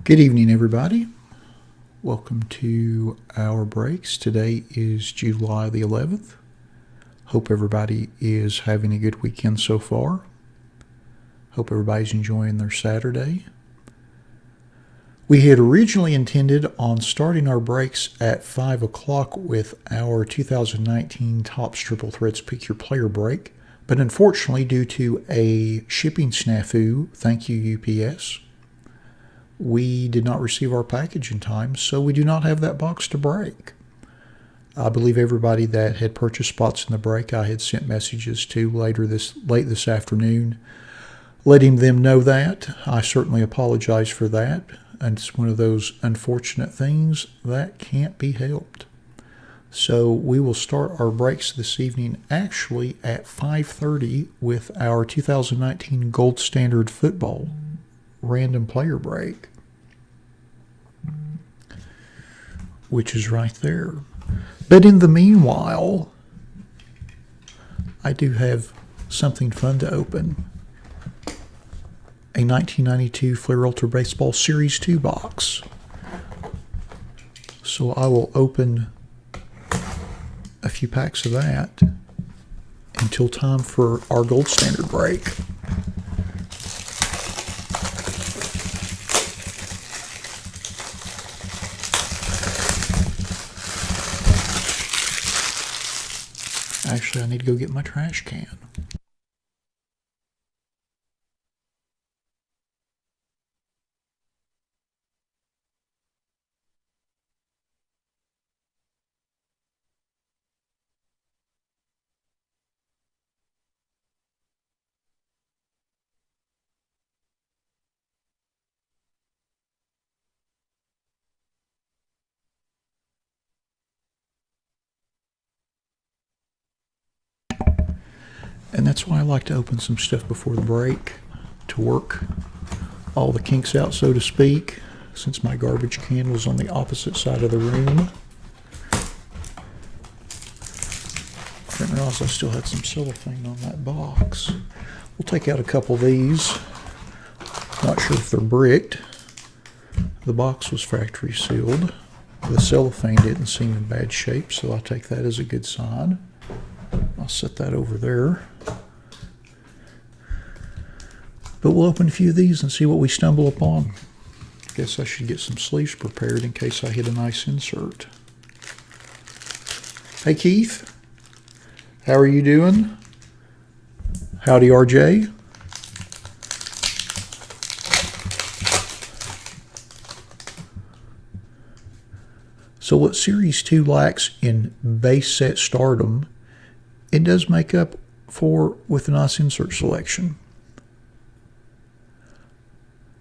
Good evening, everybody. Welcome to our breaks. Today is July the 11th. Hope everybody is having a good weekend so far. Hope everybody's enjoying their Saturday. We had originally intended on starting our breaks at 5 o'clock with our 2019 Topps Triple Threats Pick Your Player break, but unfortunately, due to a shipping snafu, thank you UPS, we did not receive our package in time, so we do not have that box to break. I believe everybody that had purchased spots in the break I had sent messages to late this afternoon, letting them know that. I certainly apologize for that, and it's one of those unfortunate things that can't be helped. So we will start our breaks this evening actually at 5:30 with our 2019 Gold Standard Football random player break, which is right there. But in the meanwhile, I do have something fun to open. A 1992 Flair Ultra Baseball Series 2 box. So I will open a few packs of that until time for our Gold Standard break. Actually, I need to go get my trash can. And that's why I like to open some stuff before the break to work all the kinks out, so to speak, since my garbage can was on the opposite side of the room. I didn't realize I still had some cellophane on that box. We'll take out a couple of these. Not sure if they're bricked. The box was factory sealed. The cellophane didn't seem in bad shape, so I'll take that as a good sign. I'll set that over there. But we'll open a few of these and see what we stumble upon. Guess I should get some sleeves prepared in case I hit a nice insert. Hey Keith, how are you doing? Howdy RJ. So what Series 2 lacks in base set stardom, it does make up for with a nice insert selection.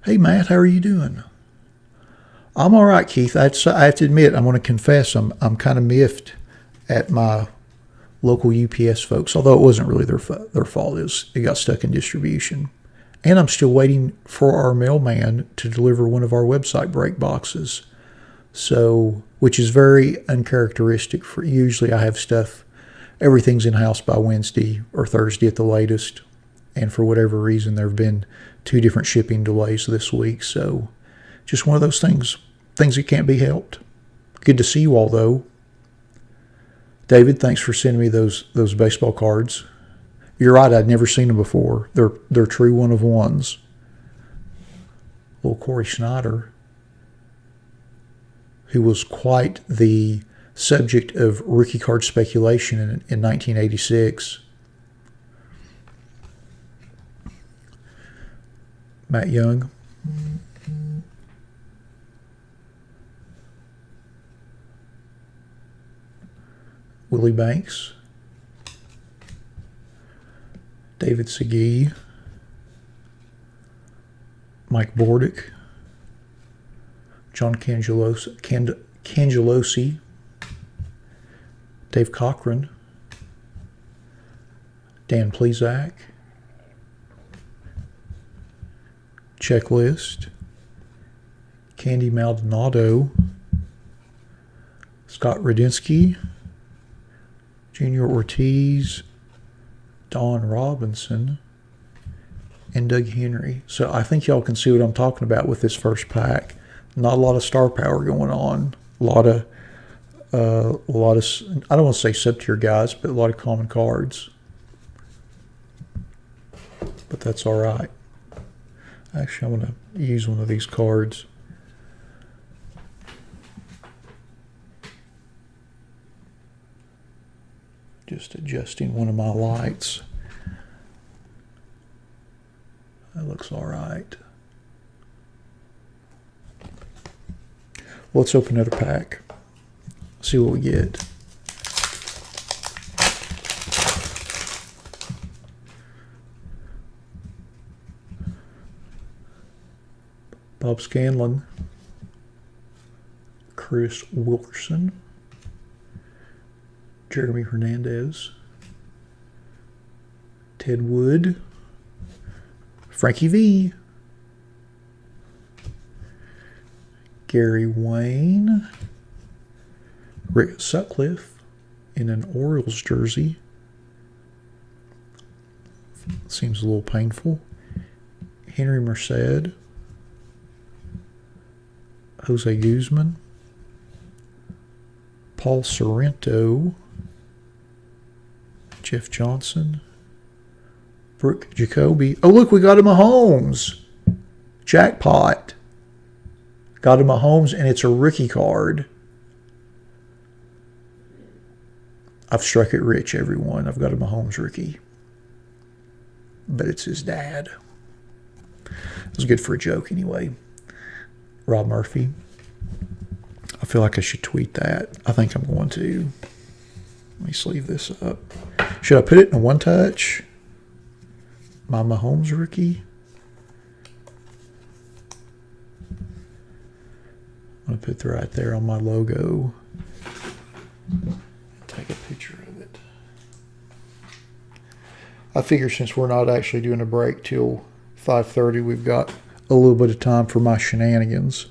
Hey Matt, how are you doing? I'm all right, Keith. I have to admit, I'm going to confess, I'm kind of miffed at my local UPS folks, although it wasn't really their fault. It got stuck in distribution. And I'm still waiting for our mailman to deliver one of our website break boxes. So, which is very uncharacteristic for, usually I have stuff, everything's in-house by Wednesday or Thursday at the latest. And for whatever reason, there have been 2 different shipping delays this week. So just one of those things that can't be helped. Good to see you all, though. David, thanks for sending me those baseball cards. You're right, I'd never seen them before. They're true one-of-ones. Little Corey Snyder, who was quite the subject of rookie card speculation in 1986. Matt Young. Willie Banks. David Segui. Mike Bordick. John Cangelosi. Dave Cochran. Dan Plesac. Checklist. Candy Maldonado. Scott Radinsky. Junior Ortiz. Don Robinson. and Doug Henry. So I think y'all can see what I'm talking about with this first pack. Not a lot of star power going on. A lot of, I don't want to say sub-tier guys, but a lot of common cards. But that's all right. Actually, I'm going to use one of these cards. Just adjusting one of my lights. That looks all right. Let's open another pack. See what we get. Bob Scanlon, Chris Wilkerson, Jeremy Hernandez, Ted Wood, Frankie V, Gary Wayne, Rick Sutcliffe in an Orioles jersey. Seems a little painful. Henry Merced, Jose Guzman, Paul Sorrento, Jeff Johnson, Brooke Jacoby. Oh, look, we got a Mahomes. Jackpot. Got a Mahomes, and it's a rookie card. I've struck it rich, everyone. I've got a Mahomes rookie. But it's his dad. It was good for a joke anyway. Rob Murphy. I feel like I should tweet that. I think I'm going to. Let me sleeve this up. Should I put it in a one touch? My Mahomes rookie. I'm going to put it right there on my logo. Take a picture of it. I figure since we're not actually doing a break till 5:30, we've got a little bit of time for my shenanigans.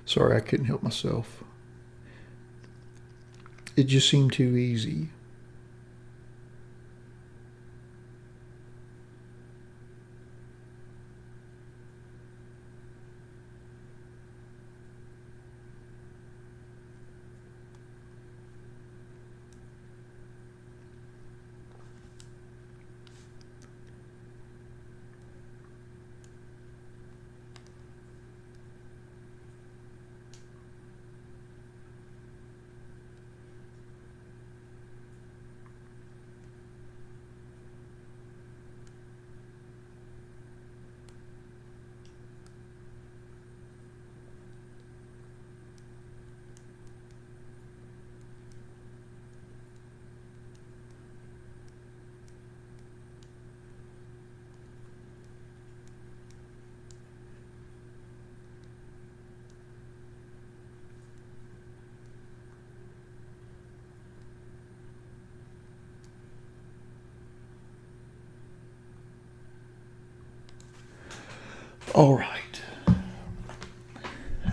Sorry, I couldn't help myself. It just seemed too easy. All right.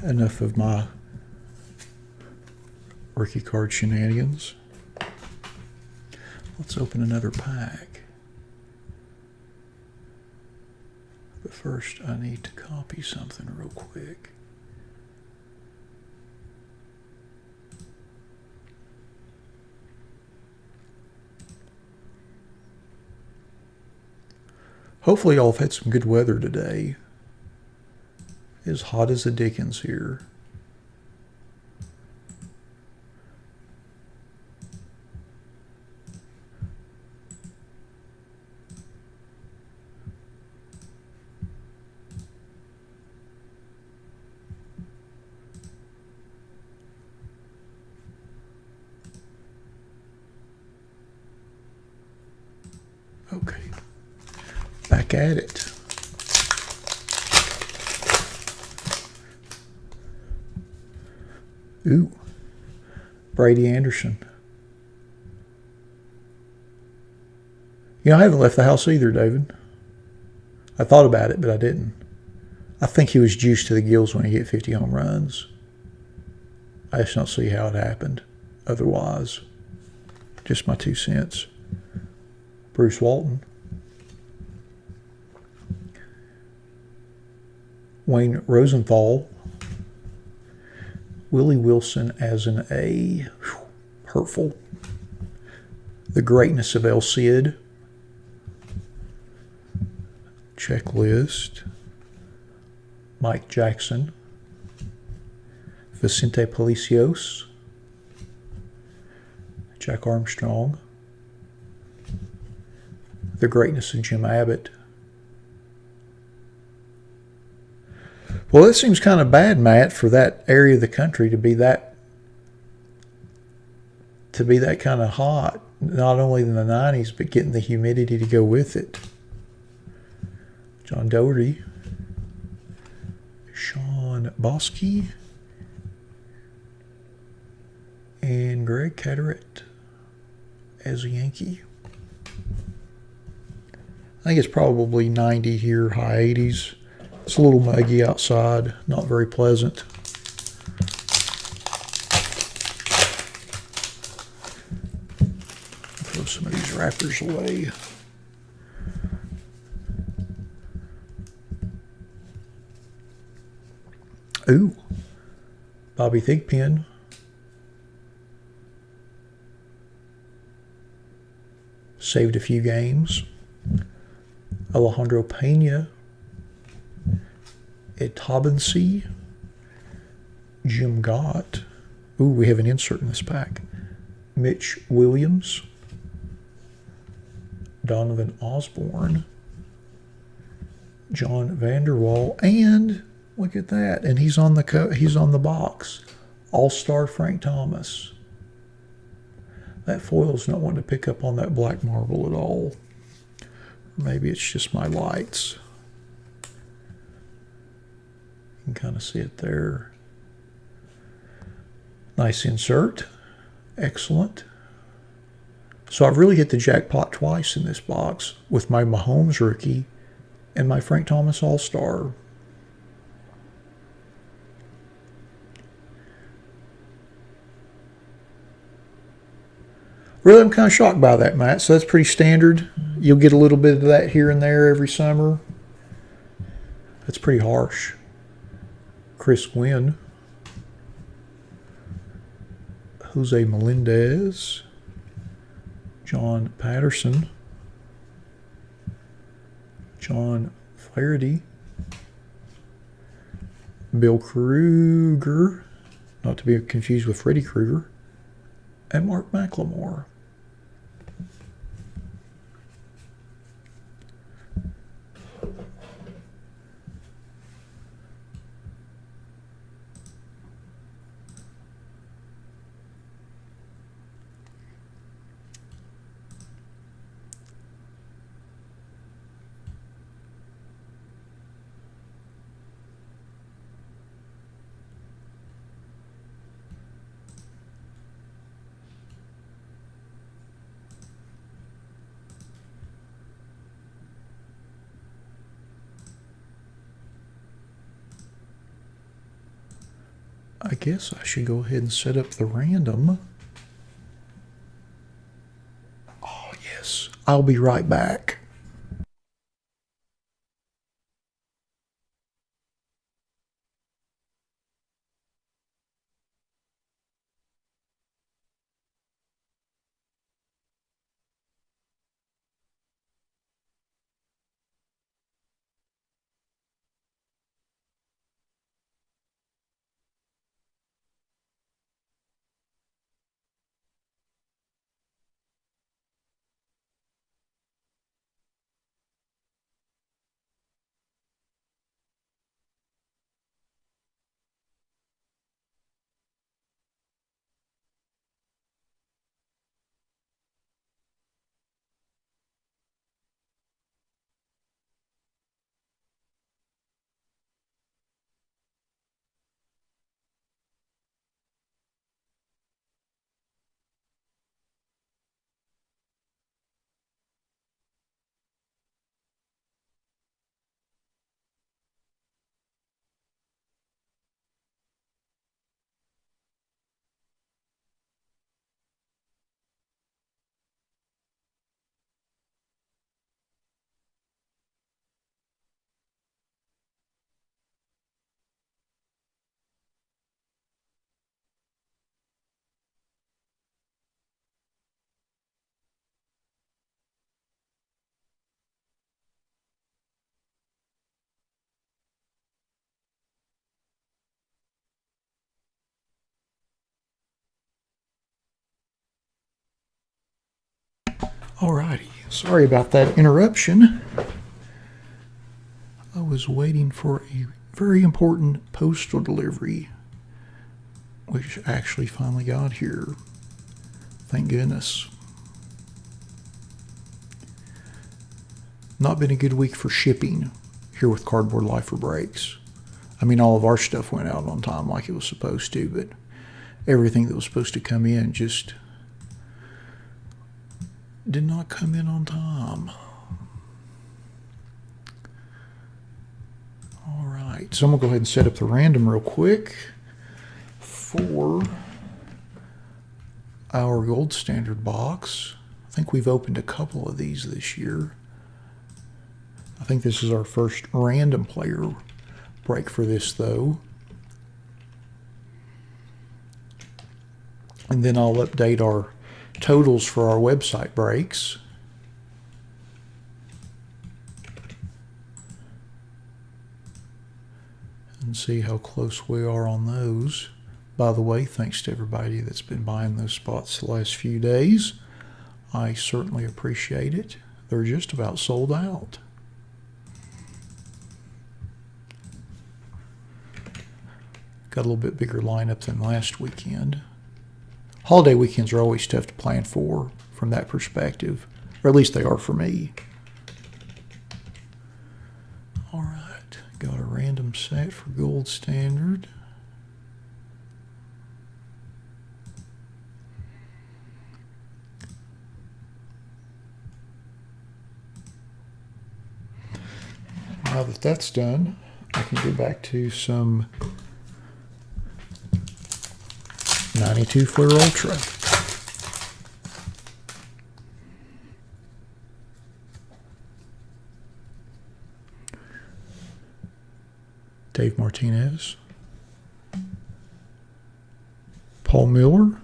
Enough of my rookie card shenanigans. Let's open another pack. But first, I need to copy something real quick. Hopefully y'all have had some good weather today. It's hot as the dickens here. Okay, back at it. Ooh, Brady Anderson. You know, I haven't left the house either, David. I thought about it, but I didn't. I think he was juiced to the gills when he hit 50 home runs. I just don't see how it happened otherwise. Just my 2 cents. Bruce Walton. Wayne Rosenthal. Willie Wilson as an A. Whew, hurtful. The Greatness of El Cid. Checklist. Mike Jackson. Vicente Palacios. Jack Armstrong. The Greatness of Jim Abbott. Well, it seems kind of bad, Matt, for that area of the country to be that kind of hot. Not only in the 90s, but getting the humidity to go with it. John Doherty. Sean Bosky. And Greg Caderet as a Yankee. I think it's probably 90 here, high 80s. It's a little muggy outside, not very pleasant. Throw some of these wrappers away. Ooh, Bobby Thigpen. Saved a few games. Alejandro Pena. Ed Taubensee. Jim Gott. Ooh, we have an insert in this pack. Mitch Williams. Donovan Osborne. John Vanderwall. And look at that. And he's on the box. All-Star Frank Thomas. That foil's not wanting to pick up on that black marble at all. Maybe it's just my lights. You can kind of see it there. Nice insert. Excellent. So I've really hit the jackpot twice in this box with my Mahomes rookie and my Frank Thomas All-Star. Really, I'm kind of shocked by that, Matt. So that's pretty standard. You'll get a little bit of that here and there every summer. That's pretty harsh. Chris Gwynn. Jose Melendez. John Patterson. John Flaherty. Bill Kruger. Not to be confused with Freddie Krueger. And Mark McLemore. I guess I should go ahead and set up the random. Oh, yes. I'll be right back. Alrighty, sorry about that interruption. I was waiting for a very important postal delivery, which actually finally got here. Thank goodness. Not been a good week for shipping here with Cardboardlifer Breaks. I mean, all of our stuff went out on time like it was supposed to, but everything that was supposed to come in just did not come in on time. All right, so I'm gonna go ahead and set up the random real quick for our gold standard box. I think we've opened a couple of these this year. I think this is our first random player break for this though. And then I'll update our totals for our website breaks. And see how close we are on those. By the way, thanks to everybody that's been buying those spots the last few days. I certainly appreciate it. They're just about sold out. Got a little bit bigger lineup than last weekend. Holiday weekends are always tough to plan for from that perspective, or at least they are for me. All right, got a random set for gold standard. Now that that's done, I can go back to some 92 Flair Ultra. Dave Martinez. Paul Miller.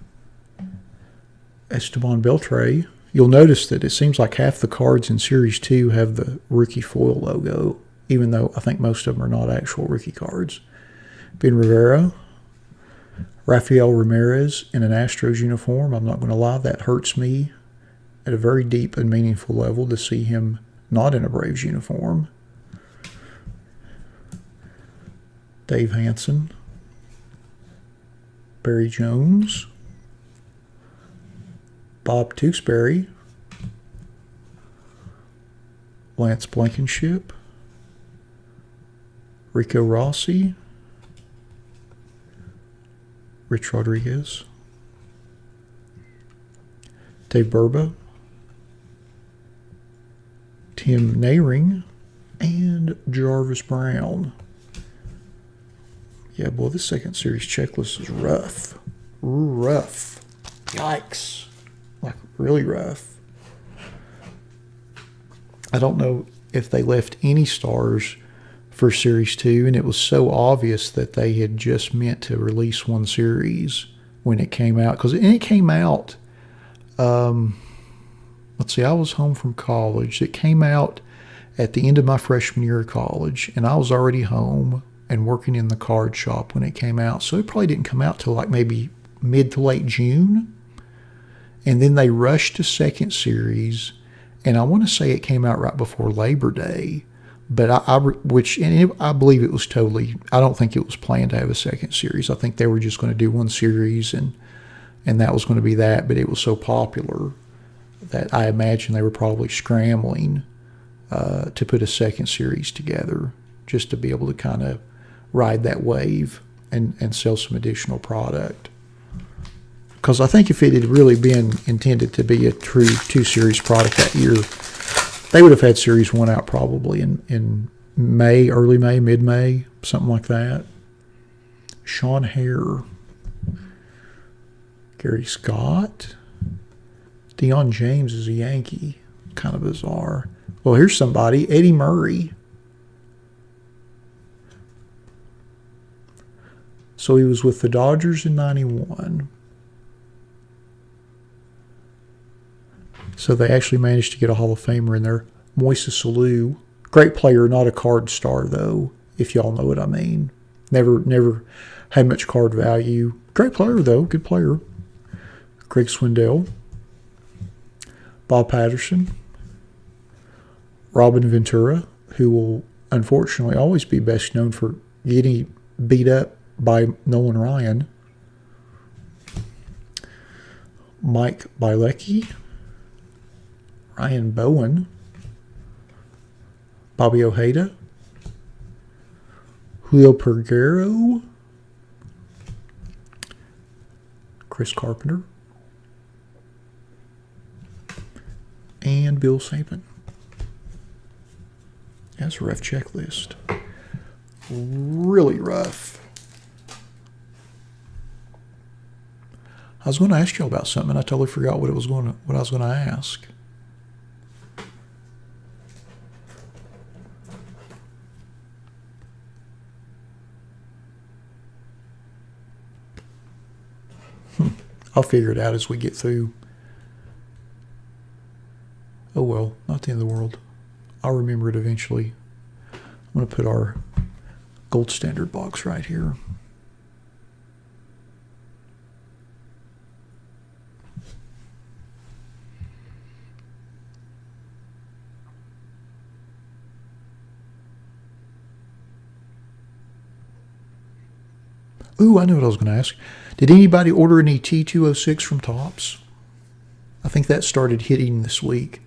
Esteban Beltre. You'll notice that it seems like half the cards in Series 2 have the rookie foil logo, even though I think most of them are not actual rookie cards. Ben Rivera. Rafael Ramirez in an Astros uniform. I'm not going to lie, that hurts me at a very deep and meaningful level to see him not in a Braves uniform. Dave Hansen. Barry Jones. Bob Tewksbury. Lance Blankenship. Rico Rossi. Rich Rodriguez. Dave Burba. Tim Nehring. And Jarvis Brown. Yeah, boy, this second series checklist is rough. Rough. Yikes. Like, really rough. I don't know if they left any stars for Series 2, and it was so obvious that they had just meant to release one series when it came out. Because it came out, let's see, I was home from college. It came out at the end of my freshman year of college, and I was already home and working in the card shop when it came out. So it probably didn't come out till like maybe mid to late June. And then they rushed to second series, and I want to say it came out right before Labor Day. But I believe it was totally, I don't think it was planned to have a second series. I think they were just going to do one series and that was going to be that. But it was so popular that I imagine they were probably scrambling to put a second series together just to be able to kind of ride that wave and sell some additional product. Because I think if it had really been intended to be a true two-series product that year, they would have had Series 1 out probably in May, early May, mid-May, something like that. Sean Hare. Gary Scott. Deion James is a Yankee. Kind of bizarre. Well, here's somebody. Eddie Murray. So he was with the Dodgers in 91. So they actually managed to get a Hall of Famer in there. Moises Alou. Great player, not a card star, though, if y'all know what I mean. Never had much card value. Great player, though. Good player. Craig Swindell. Bob Patterson, Robin Ventura, who will unfortunately always be best known for getting beat up by Nolan Ryan, Mike Bilecki, Ryan Bowen, Bobby Ojeda, Julio Peguero, Chris Carpenter, and Bill Saban. That's a rough checklist. Really rough. I was going to ask y'all about something, and I totally forgot what I was going to ask. I'll figure it out as we get through. Oh well, not the end of the world. I'll remember it eventually. I'm going to put our gold standard box right here. Ooh, I know what I was going to ask. Did anybody order any T206 from Topps? I think that started hitting this week.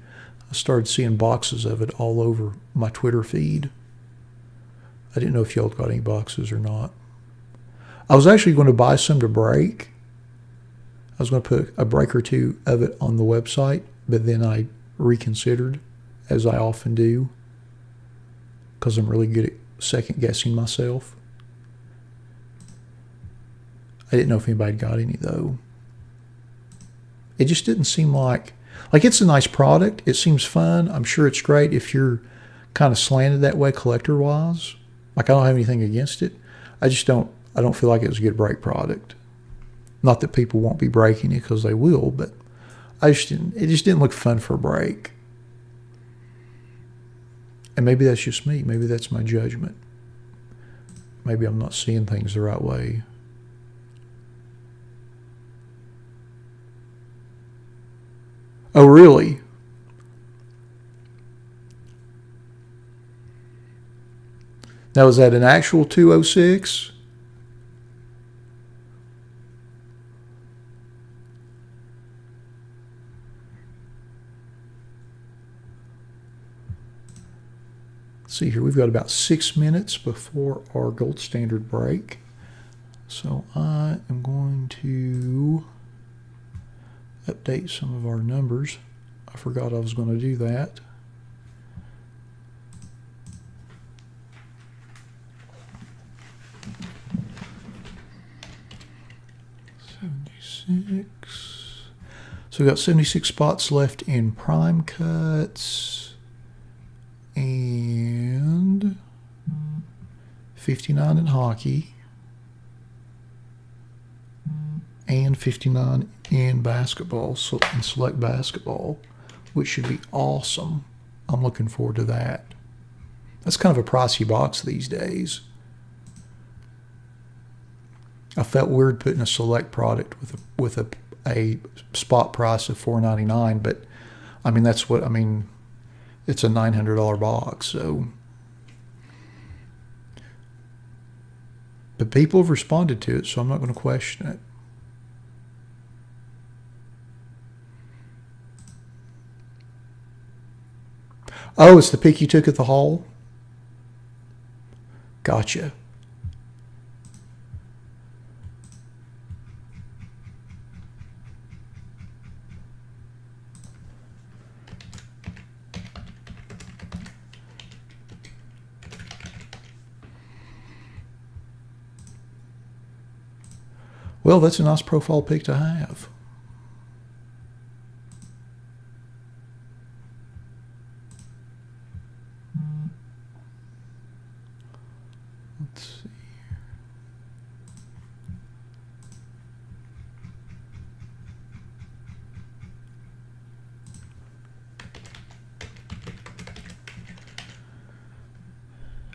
I started seeing boxes of it all over my Twitter feed. I didn't know if y'all got any boxes or not. I was actually going to buy some to break. I was going to put a break or two of it on the website, but then I reconsidered, as I often do, because I'm really good at second guessing myself. I didn't know if anybody got any, though. It just didn't seem like it's a nice product. It seems fun. I'm sure it's great if you're kind of slanted that way collector-wise. Like, I don't have anything against it. I don't feel like it was a good break product. Not that people won't be breaking it, because they will, but it just didn't look fun for a break. And maybe that's just me. Maybe that's my judgment. Maybe I'm not seeing things the right way. Oh, really? Now, is that an actual 206? Let's see here. We've got about 6 minutes before our gold standard break. So I am going to update some of our numbers. I forgot I was going to do that. So we've got 76 spots left in prime cuts and 59 in hockey and 59 in basketball, so in select basketball, which should be awesome. I'm looking forward to that. That's kind of a pricey box these days. I felt weird putting a select product with a spot price of $4.99, but I mean it's a $900 box, so. But people have responded to it, so I'm not going to question it. Oh, it's the pick you took at the hall? Gotcha. Well, that's a nice profile pic to have. Let's see.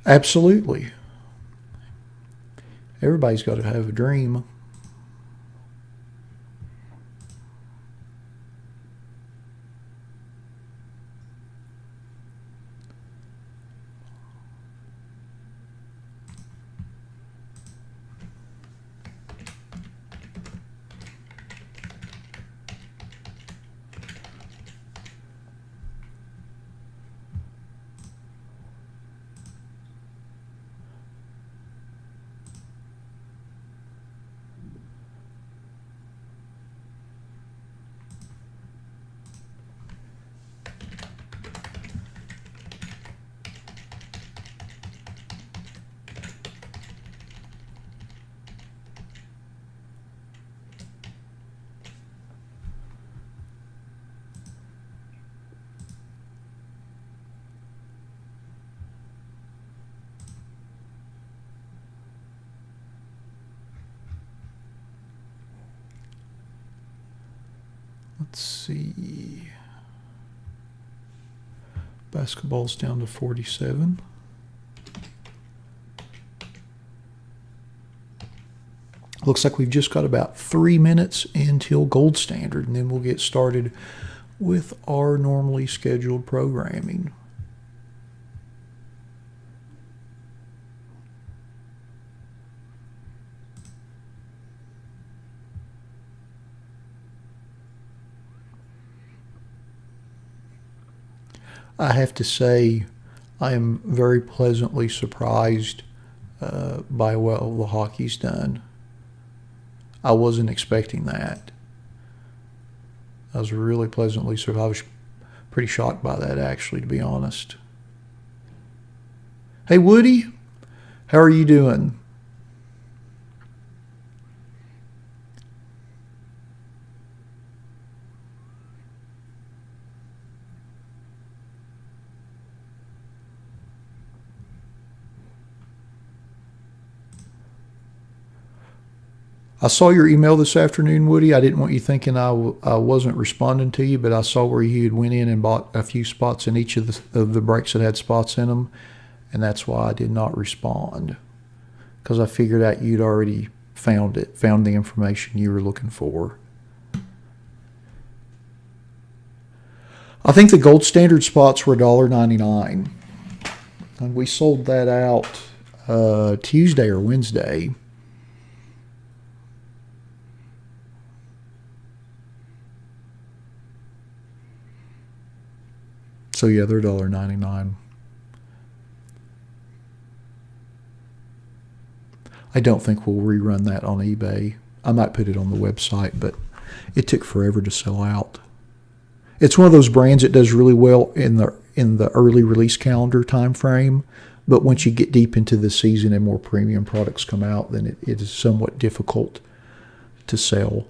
Absolutely. Everybody's got to have a dream. Let's see. Basketball's down to 47. Looks like we've just got about 3 minutes until gold standard, and then we'll get started with our normally scheduled programming. I have to say, I am very pleasantly surprised by how well the hockey's done. I wasn't expecting that. I was really pleasantly surprised. I was pretty shocked by that, actually, to be honest. Hey, Woody, how are you doing? I saw your email this afternoon, Woody. I didn't want you thinking I wasn't responding to you, but I saw where you had went in and bought a few spots in each of the breaks that had spots in them, and that's why I did not respond, because I figured out you'd already found the information you were looking for. I think the gold standard spots were $1.99, and we sold that out Tuesday or Wednesday. So yeah, they're $1.99. I don't think we'll rerun that on eBay. I might put it on the website, but it took forever to sell out. It's one of those brands that does really well in the early release calendar time frame, but once you get deep into the season and more premium products come out, then it is somewhat difficult to sell.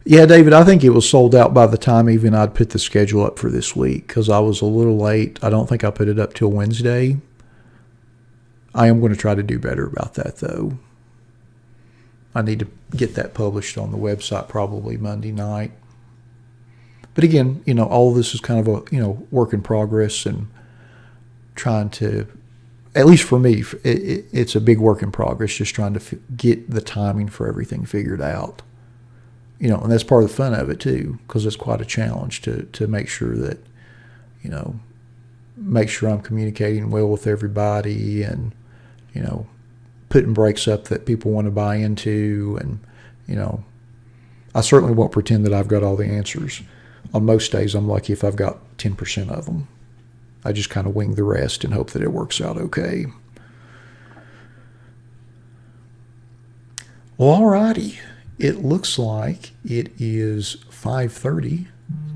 Yeah, David, I think it was sold out by the time even I'd put the schedule up for this week, because I was a little late. I don't think I put it up till Wednesday. I am going to try to do better about that, though. I need to get that published on the website probably Monday night. But again, all of this is kind of a, work in progress, and trying to, at least for me, it's a big work in progress, just trying to get the timing for everything figured out. And that's part of the fun of it too, because it's quite a challenge to make sure that, make sure I'm communicating well with everybody, and, putting breaks up that people want to buy into. And, I certainly won't pretend that I've got all the answers. On most days, I'm lucky if I've got 10% of them. I just kind of wing the rest and hope that it works out okay. Well, all righty. It looks like it is 5:30,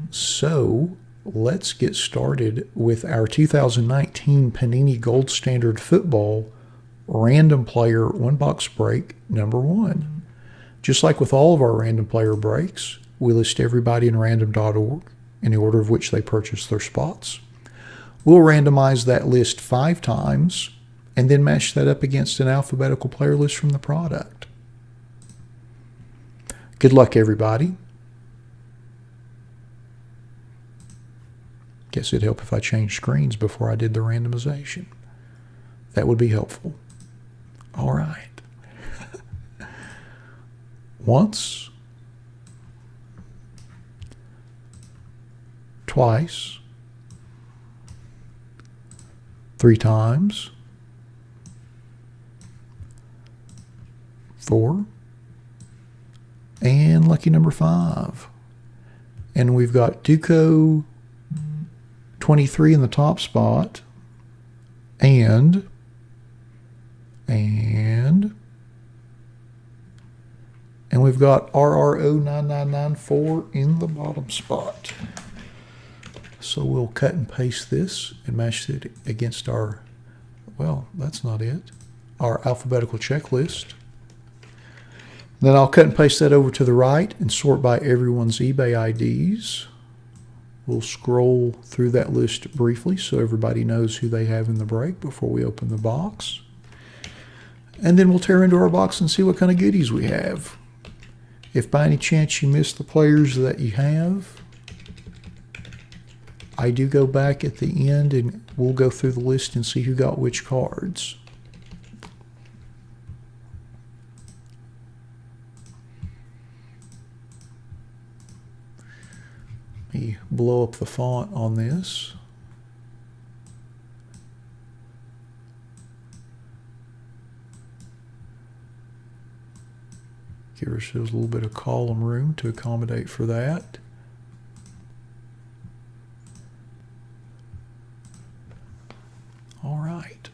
so let's get started with our 2019 Panini Gold Standard Football Random Player One-Box Break number 1. Just like with all of our random player breaks, we list everybody in random.org in the order of which they purchased their spots. We'll randomize that list 5 times and then match that up against an alphabetical player list from the product. Good luck, everybody. Guess it'd help if I changed screens before I did the randomization. That would be helpful. All right. Once. Twice. 3 times. 4. And lucky number 5. And we've got Duco 23 in the top spot. And we've got RRO 9994 in the bottom spot. So we'll cut and paste this and match it against our, well, that's not it, our alphabetical checklist. Then I'll cut and paste that over to the right and sort by everyone's eBay IDs. We'll scroll through that list briefly so everybody knows who they have in the break before we open the box. And then we'll tear into our box and see what kind of goodies we have. If by any chance you miss the players that you have, I do go back at the end and we'll go through the list and see who got which cards. Let me blow up the font on this. Give ourselves a little bit of column room to accommodate for that. All right.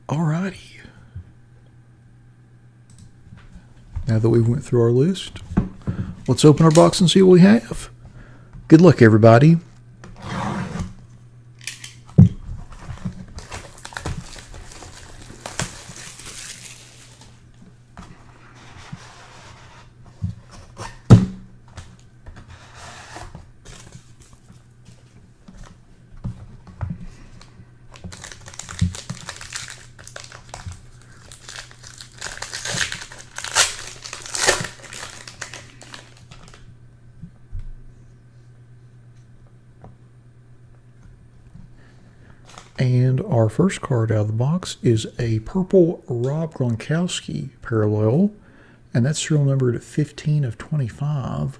Alrighty. Now that we went through our list, let's open our box and see what we have. Good luck, everybody. And our first card out of the box is a purple Rob Gronkowski parallel, and that's serial numbered 15 of 25.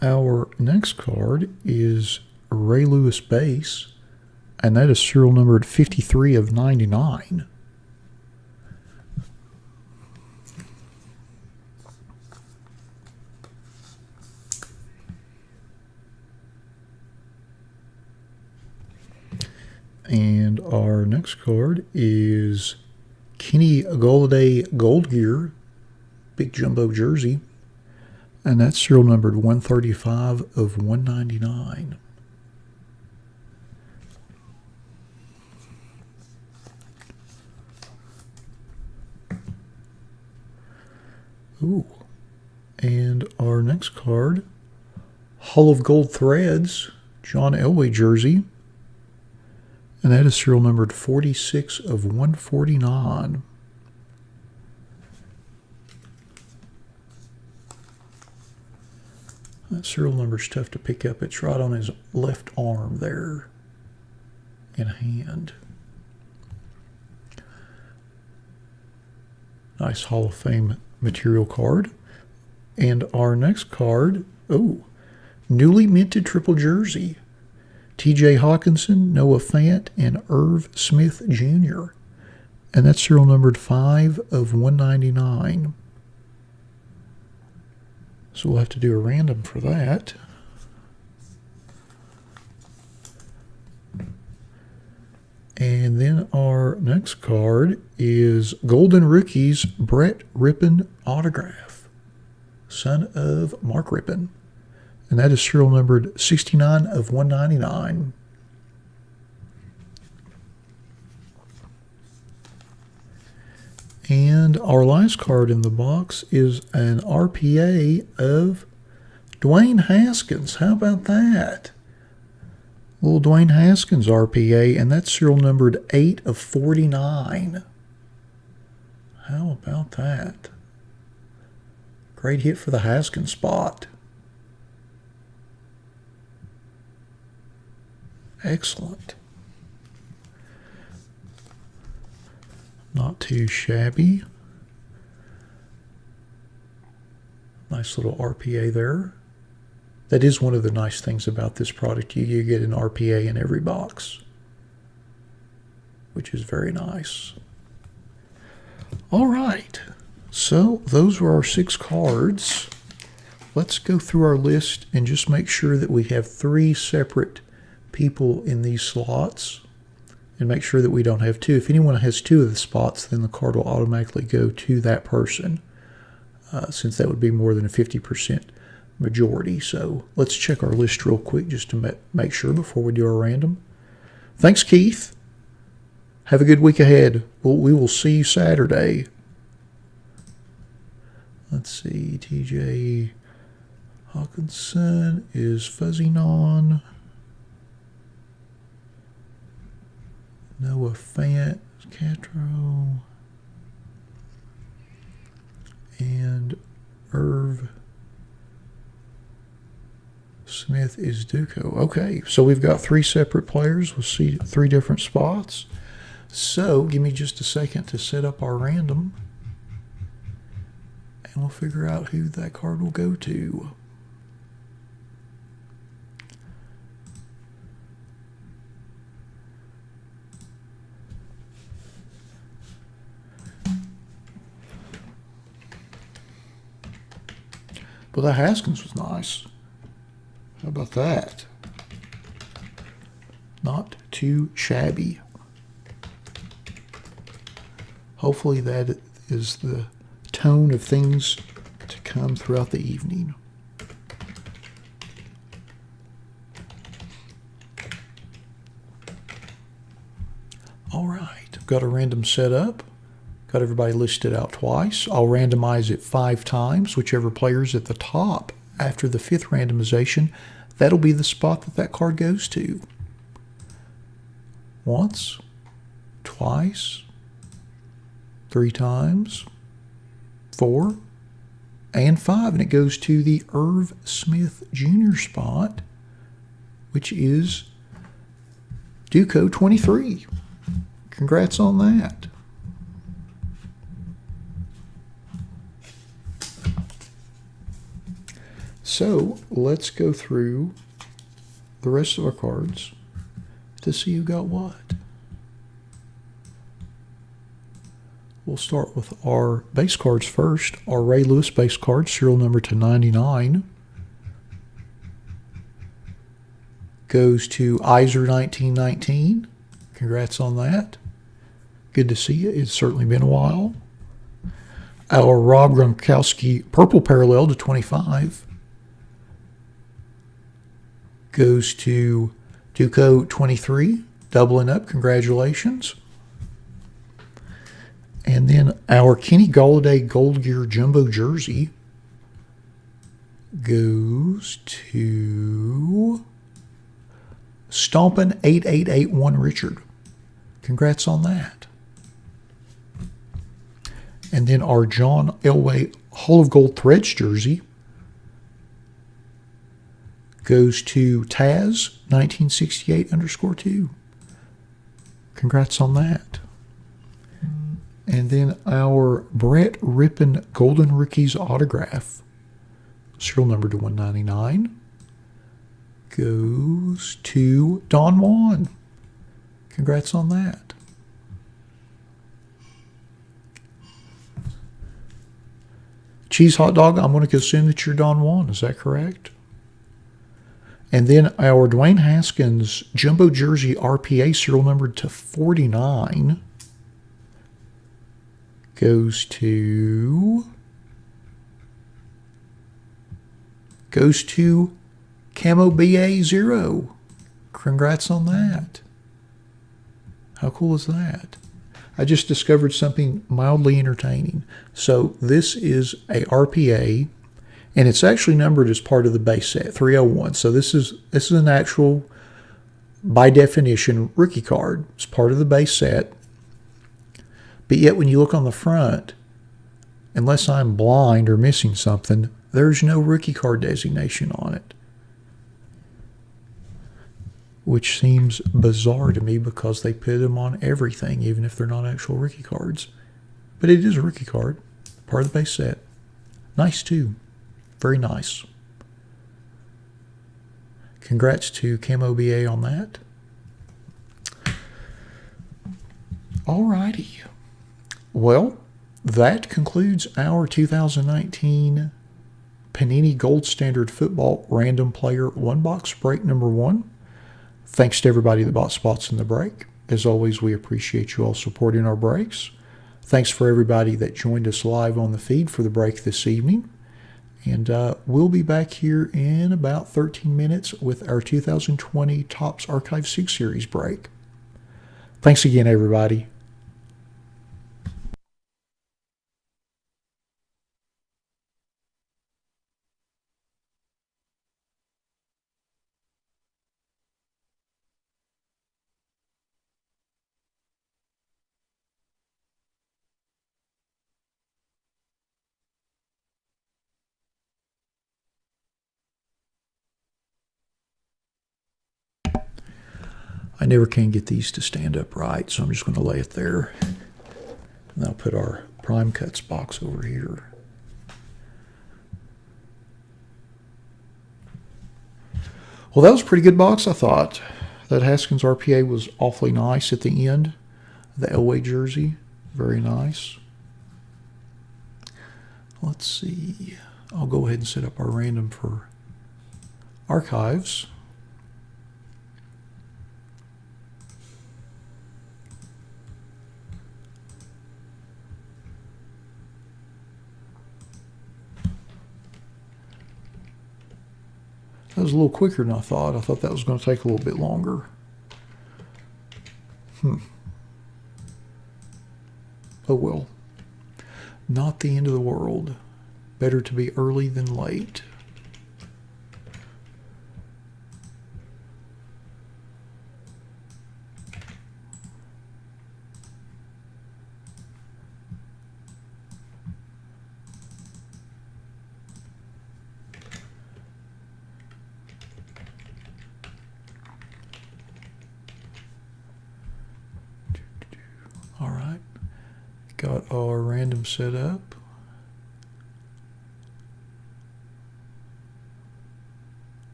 Our next card is Ray Lewis base, and that is serial numbered 53 of 99. And our next card is Kenny Golladay Gold Gear, big jumbo jersey, and that's serial numbered 135 of 199. Ooh. And our next card, Hull of Gold Threads, John Elway jersey, and that is serial numbered 46 of 149. That serial number's tough to pick up. It's right on his left arm there in hand. Nice Hall of Fame material card. And our next card, newly minted triple jersey. T.J. Hawkinson, Noah Fant, and Irv Smith Jr. And that's serial numbered 5 of 199. So we'll have to do a random for that. And then our next card is Golden Rookies Brett Rippon autograph, son of Mark Rippon. And that is serial numbered 69 of 199. And our last card in the box is an RPA of Dwayne Haskins. How about that? Little Dwayne Haskins RPA, and that's serial numbered 8 of 49. How about that? Great hit for the Haskins spot. Excellent. Not too shabby. Nice little RPA there. That is one of the nice things about this product. You get an RPA in every box, which is very nice. All right. So those were our 6 cards. Let's go through our list and just make sure that we have 3 separate people in these slots, and make sure that we don't have 2. If anyone has 2 of the spots, then the card will automatically go to that person, since that would be more than a 50% majority. So let's check our list real quick just to make sure before we do our random. Thanks, Keith. Have a good week ahead. We will see you Saturday. Let's see, TJ Hawkinson is fuzzy non. Noah Fant, Catro, and Irv Smith is Duco. Okay, so we've got 3 separate players. We'll see 3 different spots. So give me just a second to set up our random, and we'll figure out who that card will go to. But that Haskins was nice. How about that? Not too shabby. Hopefully that is the tone of things to come throughout the evening. All right, I've got a random set up. Got everybody listed out twice. I'll randomize it 5 times. Whichever player's at the top after the 5th randomization, that'll be the spot that card goes to. Once, twice, 3 times, 4, and 5. And it goes to the Irv Smith Jr. spot, which is Duco 23. Congrats on that. So let's go through the rest of our cards to see who got what. We'll start with our base cards first. Our Ray Lewis base card, serial number to 99, goes to Iser 1919. Congrats on that. Good to see you. It's certainly been a while. Our Rob Gronkowski purple parallel to 25 goes to Duco 23, doubling up. Congratulations. And then our Kenny Golladay Gold Gear Jumbo Jersey goes to Stompin' 8881 Richard. Congrats on that. And then our John Elway Hall of Gold Threads jersey goes to Taz 1968_2. Congrats on that. And then our Brett Rippin Golden Rookies autograph, serial number to 199, goes to Don Juan. Congrats on that. Cheese Hot Dog, I'm going to assume that you're Don Juan. Is that correct? And then our Dwayne Haskins Jumbo Jersey RPA, serial numbered to 49, goes to Camo BA0. Congrats on that. How cool is that? I just discovered something mildly entertaining. So this is a RPA, and it's actually numbered as part of the base set, 301. So this is an actual, by definition, rookie card. It's part of the base set. But yet when you look on the front, unless I'm blind or missing something, there's no rookie card designation on it. Which seems bizarre to me because they put them on everything, even if they're not actual rookie cards. But it is a rookie card, part of the base set. Nice too. Very nice. Congrats to Camo BA on that. Alrighty. Well, that concludes our 2019 Panini Gold Standard Football Random Player One Box Break number 1. Thanks to everybody that bought spots in the break. As always, we appreciate you all supporting our breaks. Thanks for everybody that joined us live on the feed for the break this evening. And we'll be back here in about 13 minutes with our 2020 Topps Archive 6 Series break. Thanks again, everybody. I never can get these to stand up right, so I'm just going to lay it there. And I'll put our Prime Cuts box over here. Well, that was a pretty good box, I thought. That Haskins RPA was awfully nice at the end. The Elway jersey, very nice. Let's see. I'll go ahead and set up our random for archives. That was a little quicker than I thought. I thought that was going to take a little bit longer. Oh well. Not the end of the world. Better to be early than late. All right. Got our random set up.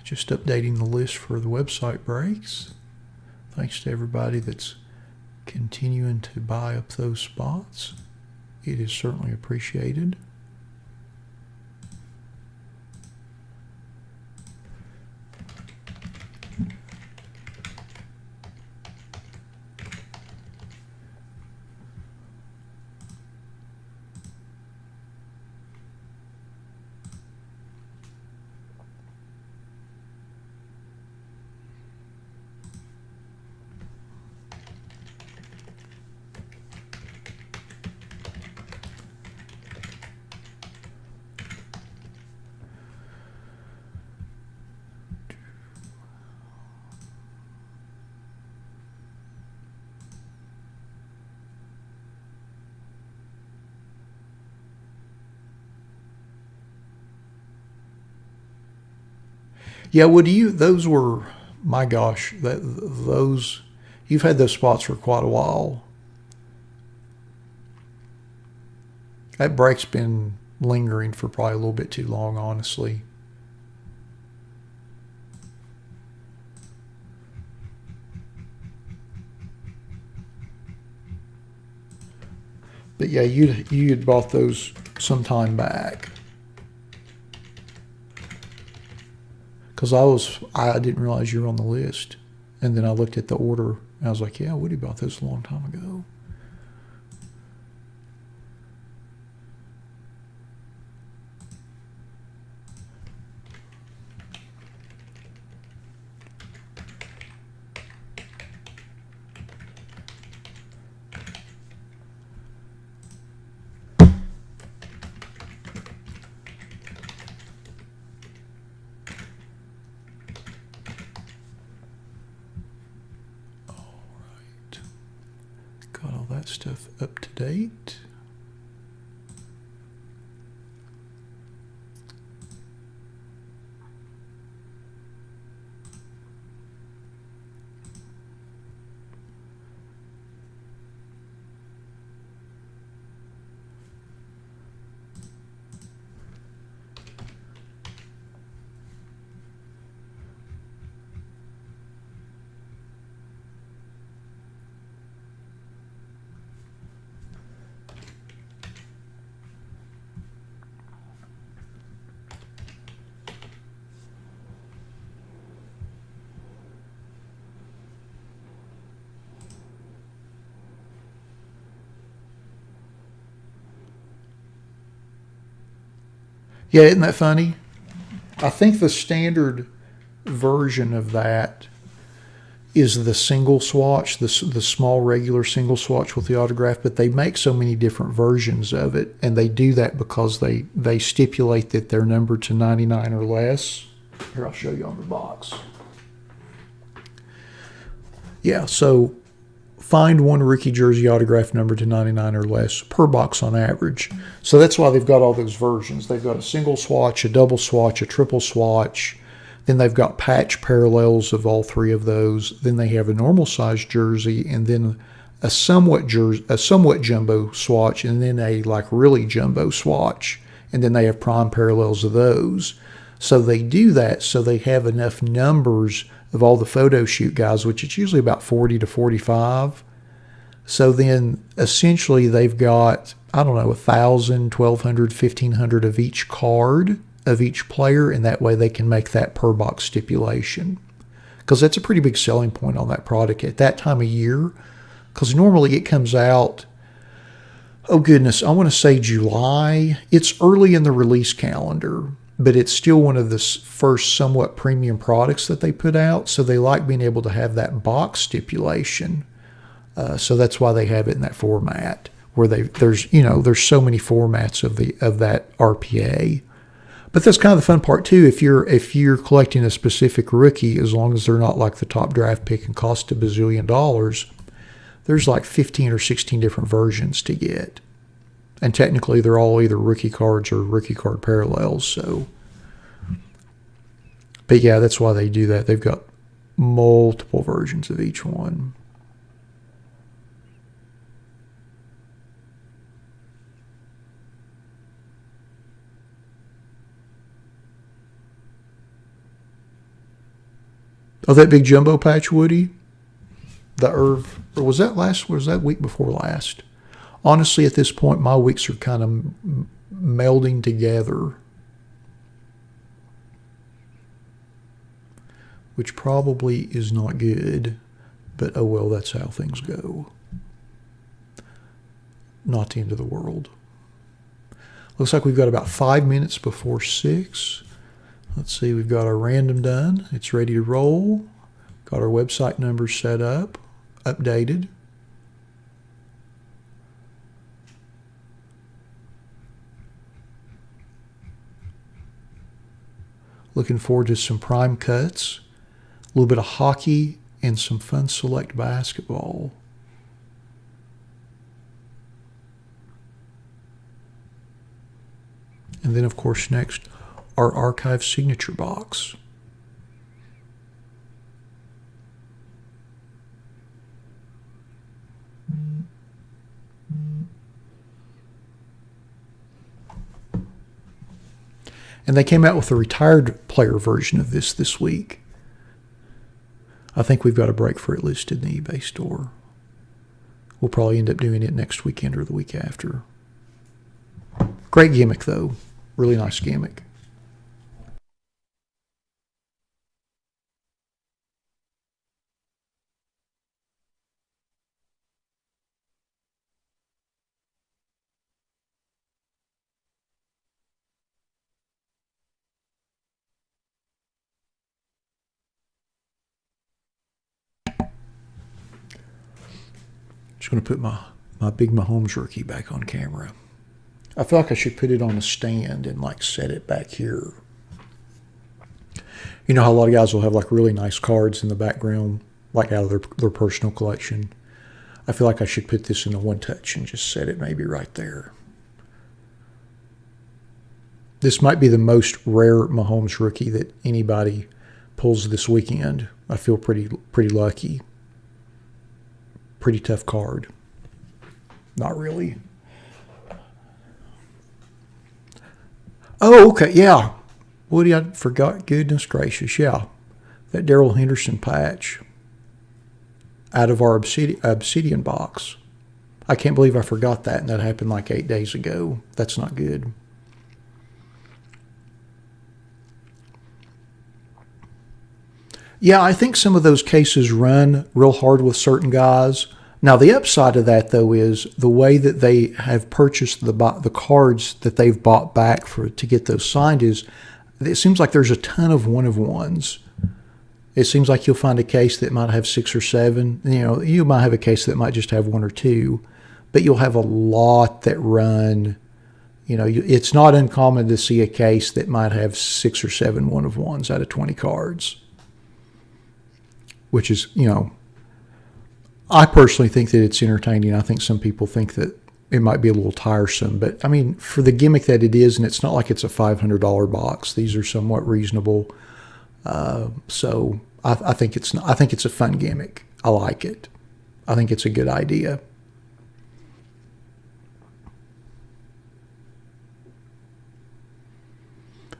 Just updating the list for the website breaks. Thanks to everybody that's continuing to buy up those spots. It is certainly appreciated. Yeah, well, those were, my gosh, those, you've had those spots for quite a while. That break's been lingering for probably a little bit too long, honestly. But yeah, you had bought those some time back. Because I didn't realize you were on the list. And then I looked at the order and I was like, yeah, Woody bought those a long time ago. Got all that stuff up to date. Yeah, isn't that funny? I think the standard version of that is the single swatch, the small regular single swatch with the autograph, but they make so many different versions of it, and they do that because they stipulate that they're numbered to 99 or less. Here, I'll show you on the box. Yeah, so find one rookie jersey autograph numbered to 99 or less per box on average. So that's why they've got all those versions. They've got a single swatch, a double swatch, a triple swatch. Then they've got patch parallels of all three of those. Then they have a normal size jersey and then a somewhat jumbo swatch, and then a like really jumbo swatch, and then they have prime parallels of those. So they do that so they have enough numbers of all the photo shoot guys, which is usually about 40 to 45. So then essentially they've got, I don't know, 1,000, 1,200, 1,500 of each card of each player, and that way they can make that per box stipulation. Because that's a pretty big selling point on that product at that time of year. Because normally it comes out, oh goodness, I want to say July. It's early in the release calendar, but it's still one of the first somewhat premium products that they put out. So they like being able to have that box stipulation. So that's why they have it in that format, where there's so many formats of that RPA. But that's kind of the fun part too. If you're collecting a specific rookie, as long as they're not like the top draft pick and cost a bazillion dollars, there's like 15 or 16 different versions to get. And technically they're all either rookie cards or rookie card parallels. So, but yeah, that's why they do that. They've got multiple versions of each one. Oh, that big jumbo patch, Woody? The Irv, or was that week before last? Honestly, at this point, my weeks are kind of melding together, which probably is not good, but oh well, that's how things go. Not the end of the world. Looks like we've got about 5 minutes before 6. Let's see, we've got our random done. It's ready to roll. Got our website numbers set up, updated. Looking forward to some prime cuts, a little bit of hockey, and some fun select basketball. And then, of course, next, our archive signature box. And they came out with a retired player version of this week. I think we've got a break for it listed in the eBay store. We'll probably end up doing it next weekend or the week after. Great gimmick, though. Really nice gimmick. Just going to put my big Mahomes rookie back on camera. I feel like I should put it on a stand and like set it back here. You know how a lot of guys will have like really nice cards in the background, like out of their personal collection. I feel like I should put this in the one touch and just set it maybe right there. This might be the most rare Mahomes rookie that anybody pulls this weekend. I feel pretty lucky. Pretty tough card. Not really. Oh, okay, yeah. Woody, I forgot. Goodness gracious, yeah. That Darrell Henderson patch out of our obsidian box. I can't believe I forgot that, and that happened like 8 days ago. That's not good. Yeah, I think some of those cases run real hard with certain guys. Now, the upside of that, though, is the way that they have purchased the cards that they've bought back to get those signed is it seems like there's a ton of one-of-ones. It seems like you'll find a case that might have 6 or 7. You might have a case that might just have 1 or 2, but you'll have a lot that run. It's not uncommon to see a case that might have 6 or 7 one-of-ones out of 20 cards. Which is, I personally think that it's entertaining. I think some people think that it might be a little tiresome. But, I mean, for the gimmick that it is, and it's not like it's a $500 box. These are somewhat reasonable. So I think it's a fun gimmick. I like it. I think it's a good idea.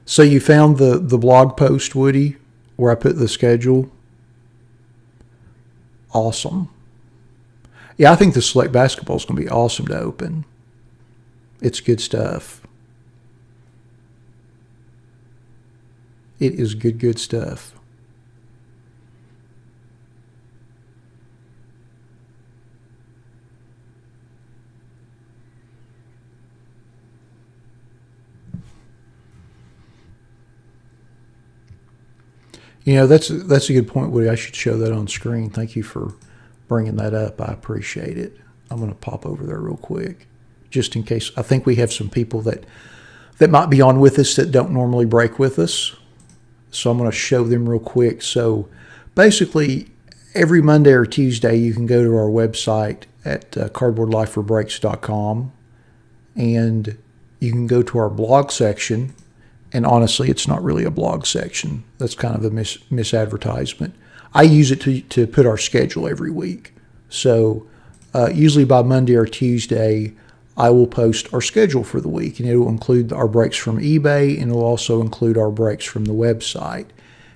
So you found the blog post, Woody, where I put the schedule? Awesome. Yeah, I think the select basketball is going to be awesome to open. It's good stuff. It is good stuff. You know, that's a good point, Woody. I should show that on screen. Thank you for bringing that up. I appreciate it. I'm going to pop over there real quick, just in case. I think we have some people that might be on with us that don't normally break with us. So I'm going to show them real quick. So basically, every Monday or Tuesday, you can go to our website at cardboardliferbreaks.com, and you can go to our blog section. And honestly, it's not really a blog section. That's kind of a misadvertisement. I use it to put our schedule every week. So usually by Monday or Tuesday, I will post our schedule for the week, and it will include our breaks from eBay, and it will also include our breaks from the website.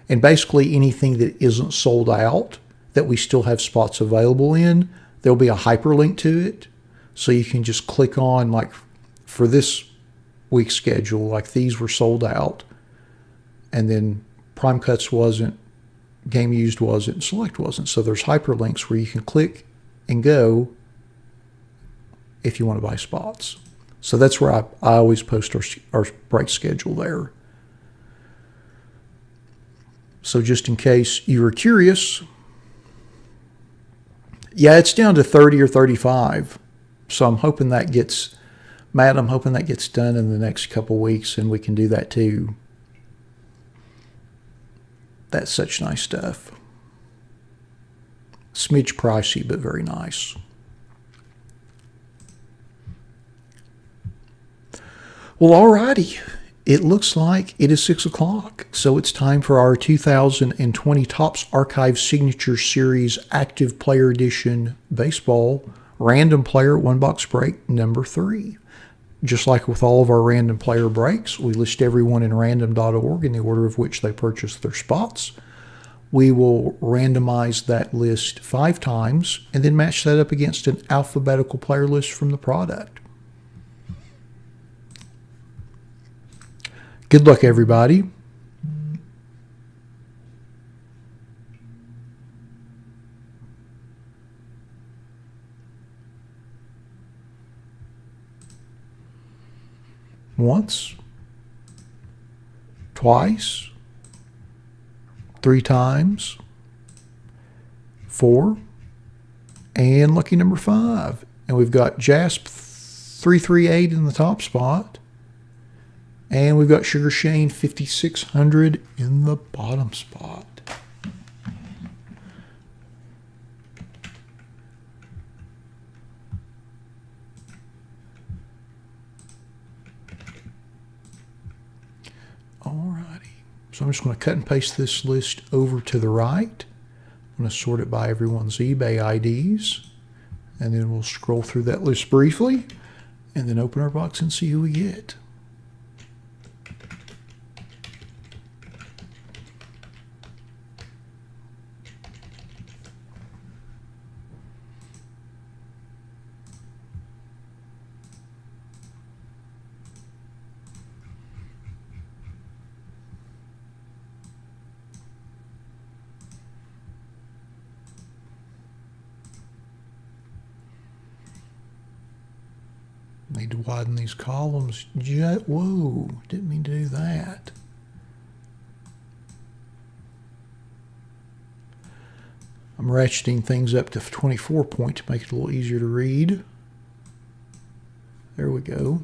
And basically anything that isn't sold out that we still have spots available in, there'll be a hyperlink to it. So you can just click on, like for this week's schedule, like these were sold out, and then Prime Cuts wasn't, Game Used wasn't, and Select wasn't. So there's hyperlinks where you can click and go if you want to buy spots. So that's where I always post our break schedule there. So just in case you were curious, yeah, it's down to 30 or 35. So I'm hoping that gets, Matt, I'm hoping that gets done in the next couple weeks, and we can do that too. That's such nice stuff. Smidge pricey, but very nice. Well, alrighty. It looks like it is 6 o'clock, so it's time for our 2020 Topps Archive Signature Series Active Player Edition Baseball Random Player One Box Break number 3. Just like with all of our random player breaks, we list everyone in random.org in the order of which they purchased their spots. We will randomize that list 5 times and then match that up against an alphabetical player list from the product. Good luck, everybody. Once, twice, 3 times, 4, and lucky number 5. And we've got Jasp 338 in the top spot. And we've got Sugar Shane 5600 in the bottom spot. Alrighty. So I'm just going to cut and paste this list over to the right. I'm going to sort it by everyone's eBay IDs. And then we'll scroll through that list briefly and then open our box and see who we get. Need to widen these columns. Whoa, didn't mean to do that. I'm ratcheting things up to 24 point to make it a little easier to read. There we go.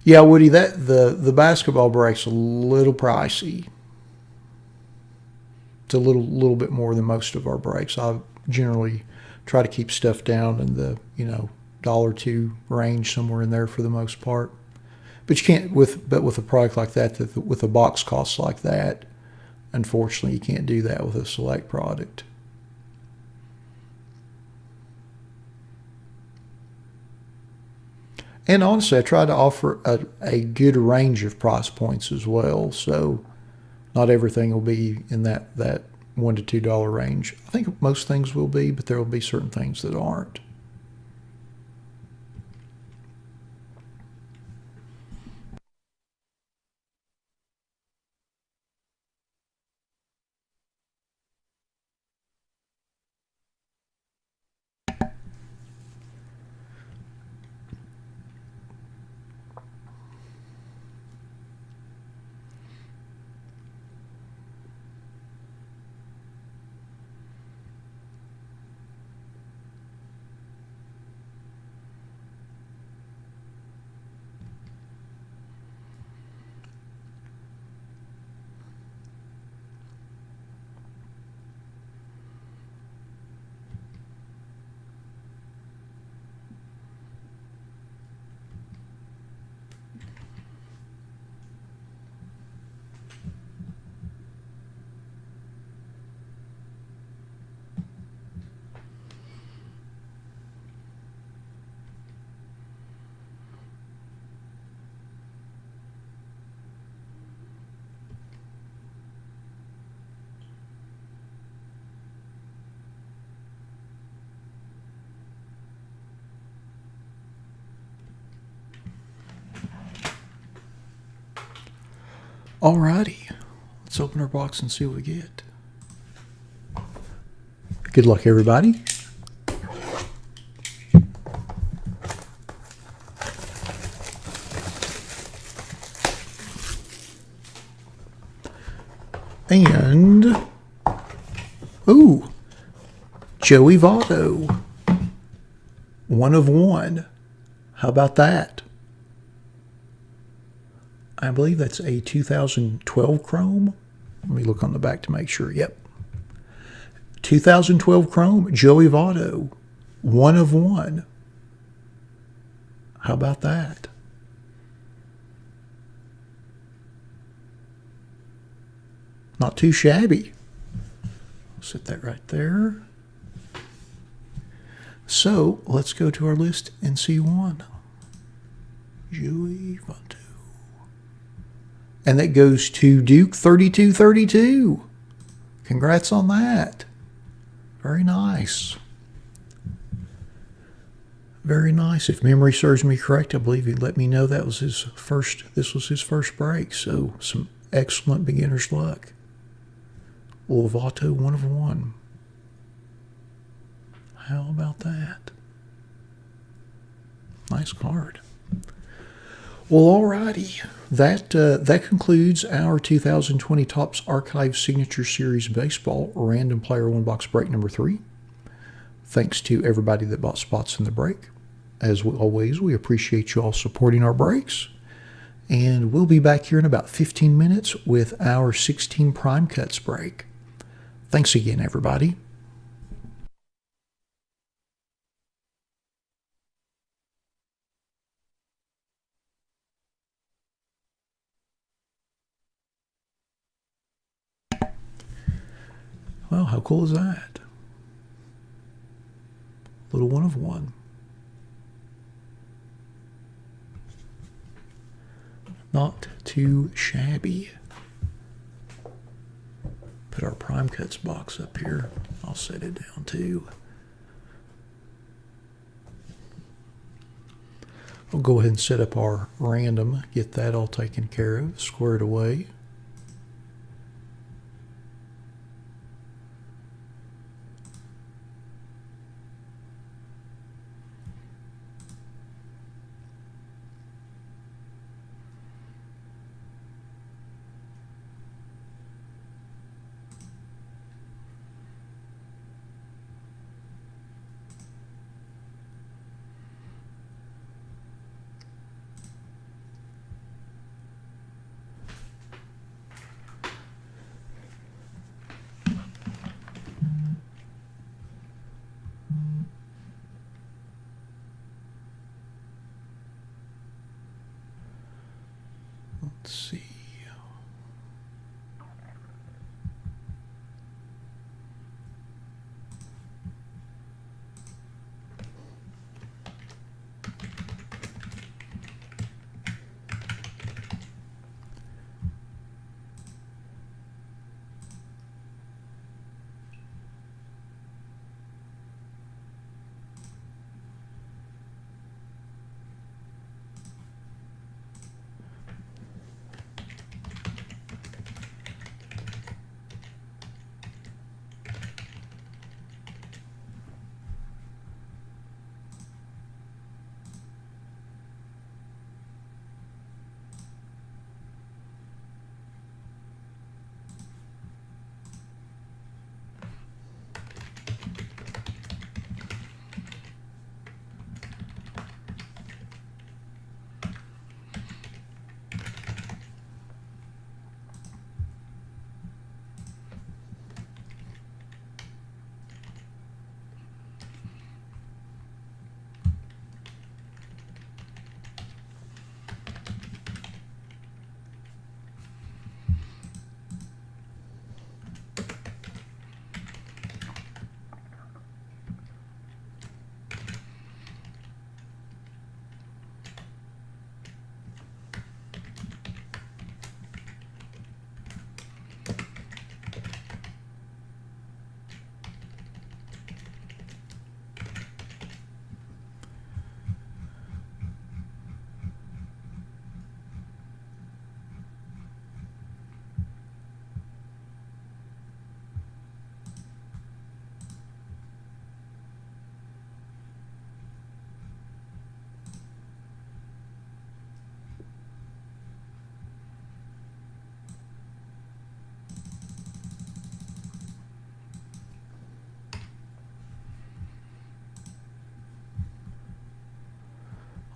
Yeah, Woody, that the basketball break's a little pricey. It's a little bit more than most of our breaks. I generally try to keep stuff down in the, dollar two range, somewhere in there for the most part. But you can't with a product like that, with a box cost like that, unfortunately you can't do that with a select product. And honestly, I try to offer a good range of price points as well. So not everything will be in that $1 to $2 range. I think most things will be, but there will be certain things that aren't. Alrighty, let's open our box and see what we get. Good luck, everybody. And, ooh, Joey Votto. 1 of 1. How about that? I believe that's a 2012 Chrome. Let me look on the back to make sure. Yep. 2012 Chrome, Joey Votto. 1 of 1. How about that? Not too shabby. Set that right there. So let's go to our list and see one. Joey Votto. And that goes to Duke 3232. Congrats on that. Very nice. Very nice. If memory serves me correct, I believe he let me know that was his first. This was his first break. So some excellent beginner's luck. Votto 1 of 1. How about that? Nice card. Well, alrighty. That concludes our 2020 Topps Archive Signature Series Baseball Random Player 1 Box Break number 3. Thanks to everybody that bought spots in the break. As always, we appreciate you all supporting our breaks. And we'll be back here in about 15 minutes with our 16 Prime Cuts break. Thanks again, everybody. Well, how cool is that? Little 1 of 1. Not too shabby. Put our Prime Cuts box up here. I'll set it down too. We'll go ahead and set up our random, get that all taken care of, squared away. Let's see.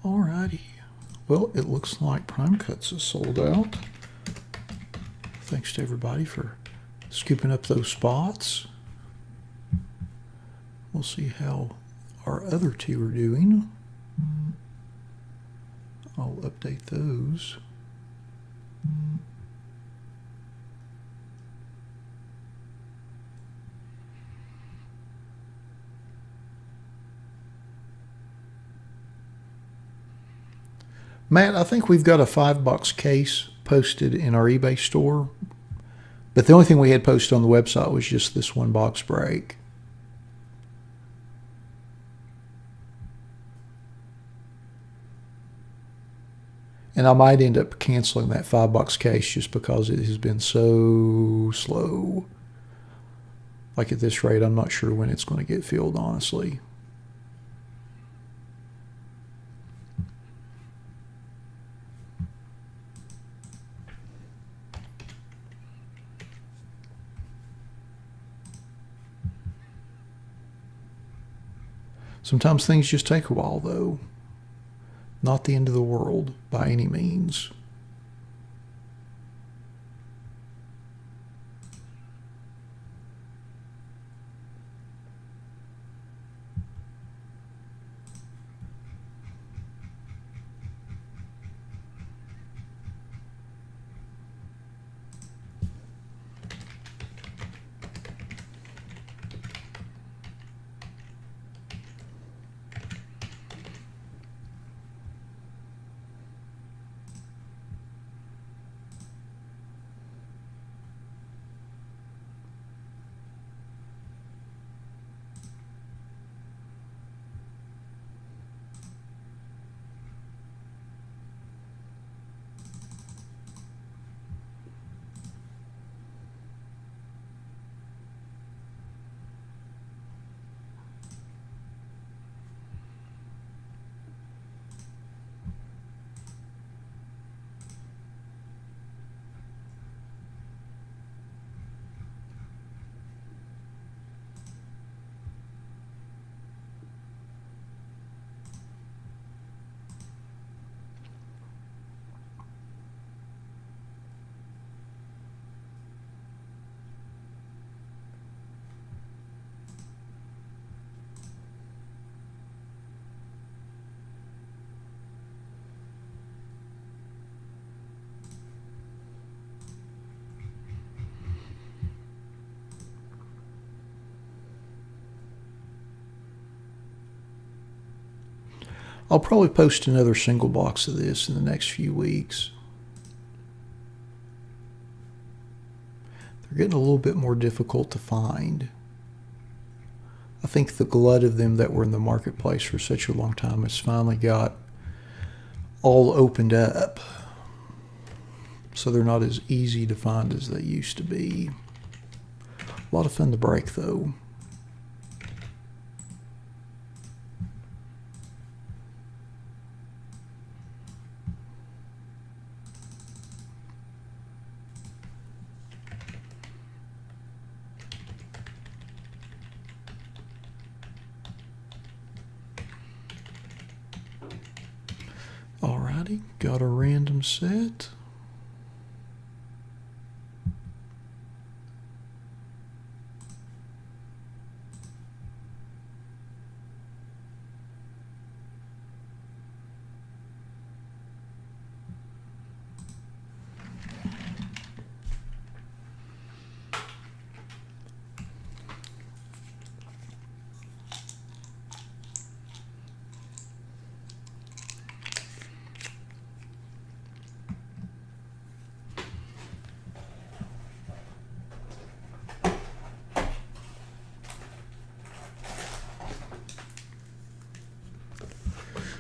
Alrighty. Well, it looks like Prime Cuts is sold out. Thanks to everybody for scooping up those spots. We'll see how our other two are doing. I'll update those. Matt, I think we've got a $5 case posted in our eBay store, but the only thing we had posted on the website was just this one box break. And I might end up canceling that $5 case just because it has been so slow. Like at this rate, I'm not sure when it's going to get filled, honestly. Sometimes things just take a while, though. Not the end of the world by any means. I'll probably post another single box of this in the next few weeks. They're getting a little bit more difficult to find. I think the glut of them that were in the marketplace for such a long time has finally got all opened up. So they're not as easy to find as they used to be. A lot of fun to break though. Alrighty, got a random set.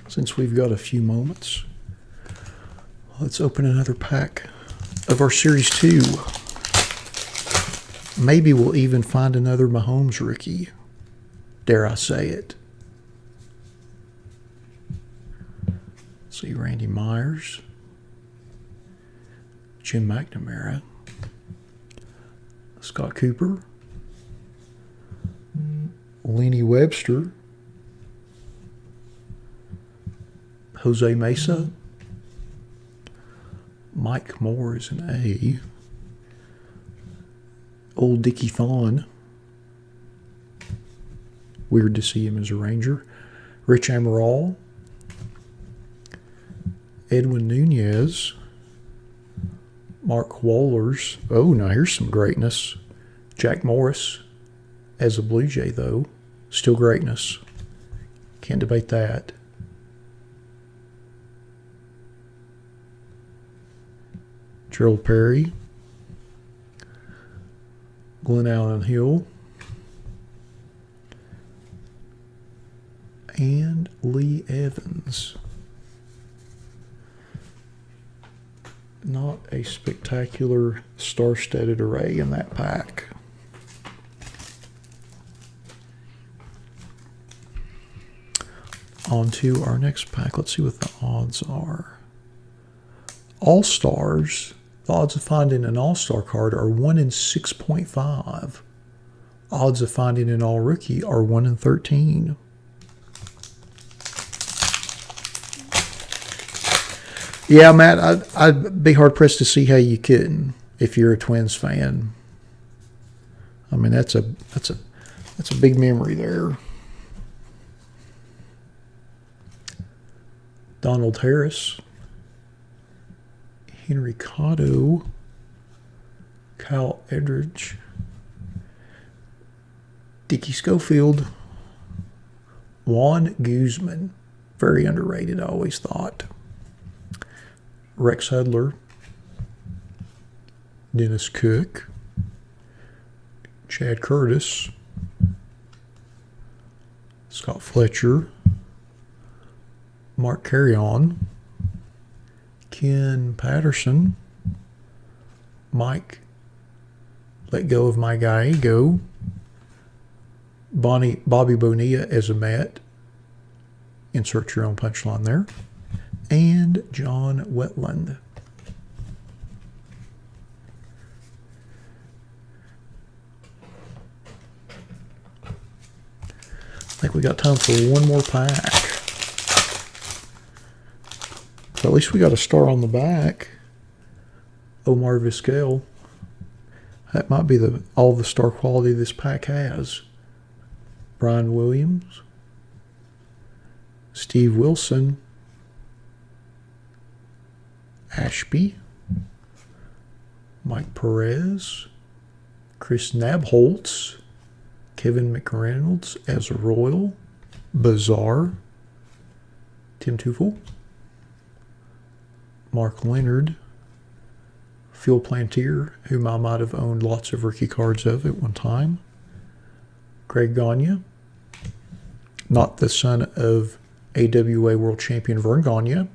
Since we've got a few moments, let's open another pack of our Series 2. Maybe we'll even find another Mahomes rookie. Dare I say it. See Randy Myers, Jim McNamara, Scott Cooper, Lenny Webster, Jose Mesa, Mike Moore is an A, Old Dickie Thon, weird to see him as a Ranger, Rich Amaral, Edwin Nunez, Mark Wohlers. Oh, now here's some greatness. Jack Morris as a Blue Jay, though. Still greatness. Can't debate that. Gerald Perry, Glenn Allen Hill, and Lee Evans. Not a spectacular star-studded array in that pack. On to our next pack. Let's see what the odds are. All-Stars. The odds of finding an All-Star card are 1 in 6.5. Odds of finding an All-Rookie are 1 in 13. Yeah, Matt, I'd be hard-pressed to see how you couldn't if you're a Twins fan. I mean, that's a big memory there. Donald Harris, Henry Cotto, Kyle Edridge, Dickie Schofield, Juan Guzman, very underrated, I always thought. Rex Hudler, Dennis Cook, Chad Curtis, Scott Fletcher, Mark Carrion, Ken Patterson, Mike, Let Go of My Gallego, Bobby Bonilla as a Met, insert your own punchline there, and John Wetland. I think we got time for one more pack. But at least we got a star on the back. Omar Vizquel. That might be all the star quality this pack has. Brian Williams, Steve Wilson, Ashby, Mike Perez, Chris Nabholz, Kevin McReynolds as a Royal, Bizarre, Tim Tufel, Mark Leonard, Phil Plantier, whom I might have owned lots of rookie cards of at one time, Greg Gagne, not the son of AWA World Champion Vern Gagne,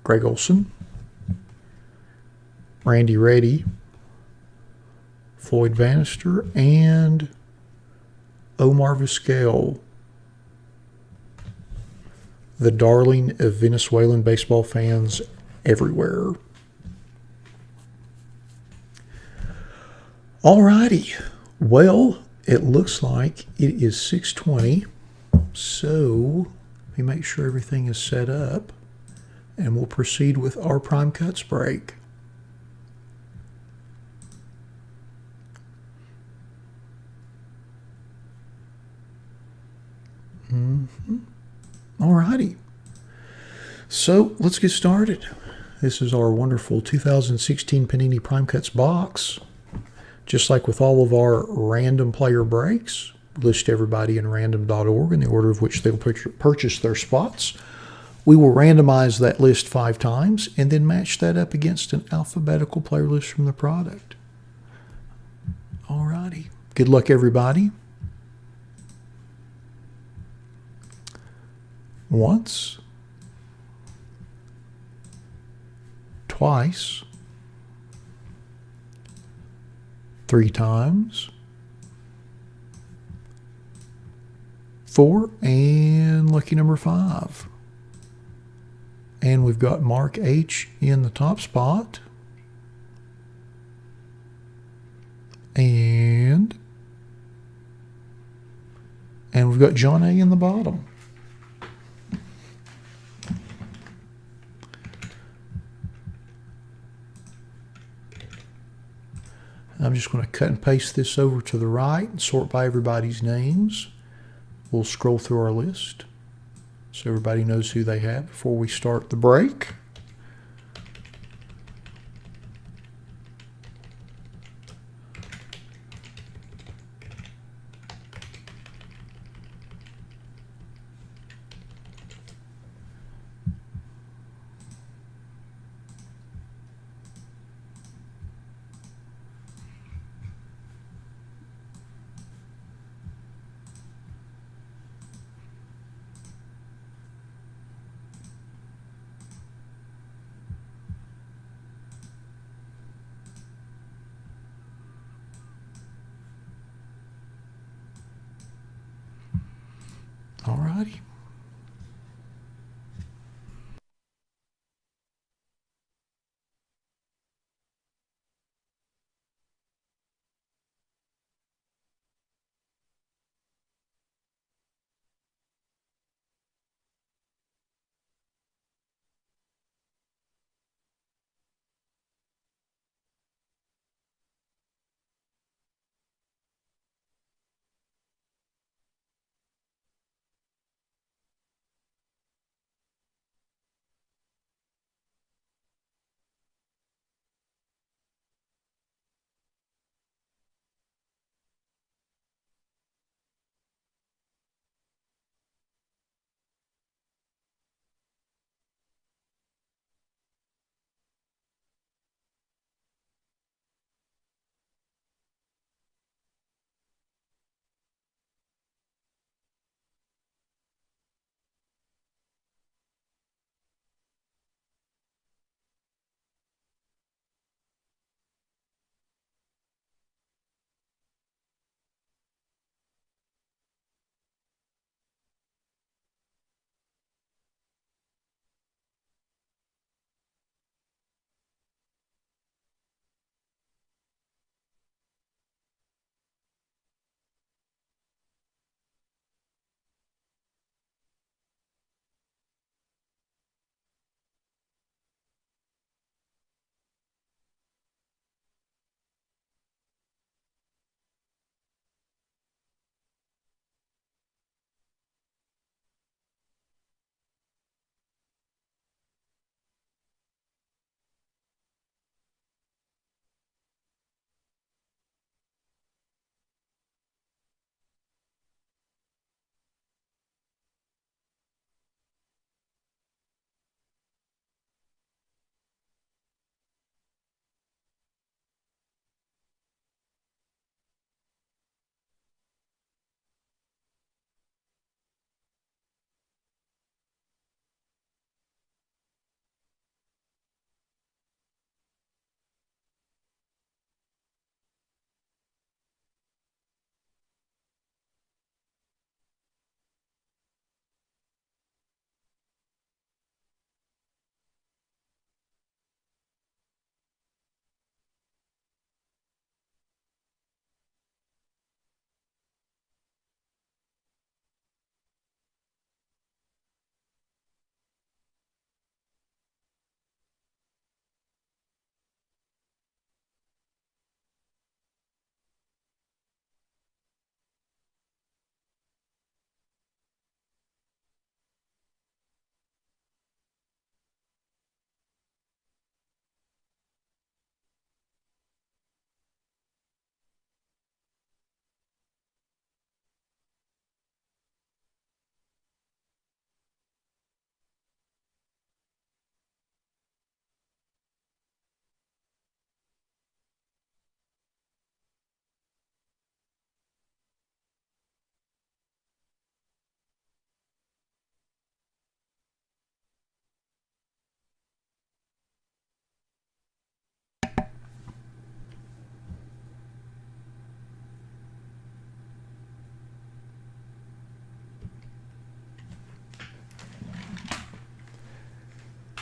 Greg Olson, Randy Reddy, Floyd Bannister, and Omar Vizquel, the darling of Venezuelan baseball fans everywhere. Alrighty, well, it looks like it is 6:20, so let me make sure everything is set up, and we'll proceed with our Prime Cuts break. Alrighty, so let's get started. This is our wonderful 2016 Panini Prime Cuts box. Just like with all of our random player breaks, list everybody in random.org in the order of which they'll purchase their spots. We will randomize that list 5 times and then match that up against an alphabetical player list from the product. Alrighty. Good luck, everybody. Once, twice, 3 times, 4, and lucky number 5. And we've got Mark H in the top spot. And we've got John A in the bottom. I'm just going to cut and paste this over to the right and sort by everybody's names. We'll scroll through our list so everybody knows who they have before we start the break. Alrighty.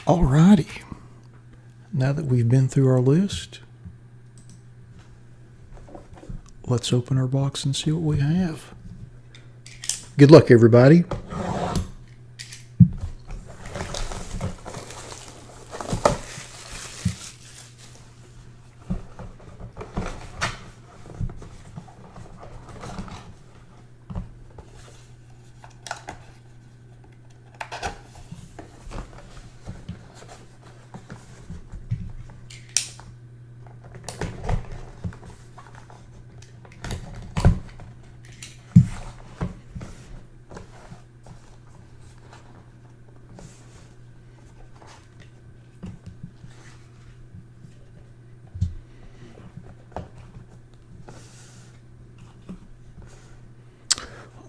Alrighty. Now that we've been through our list, let's open our box and see what we have. Good luck, everybody.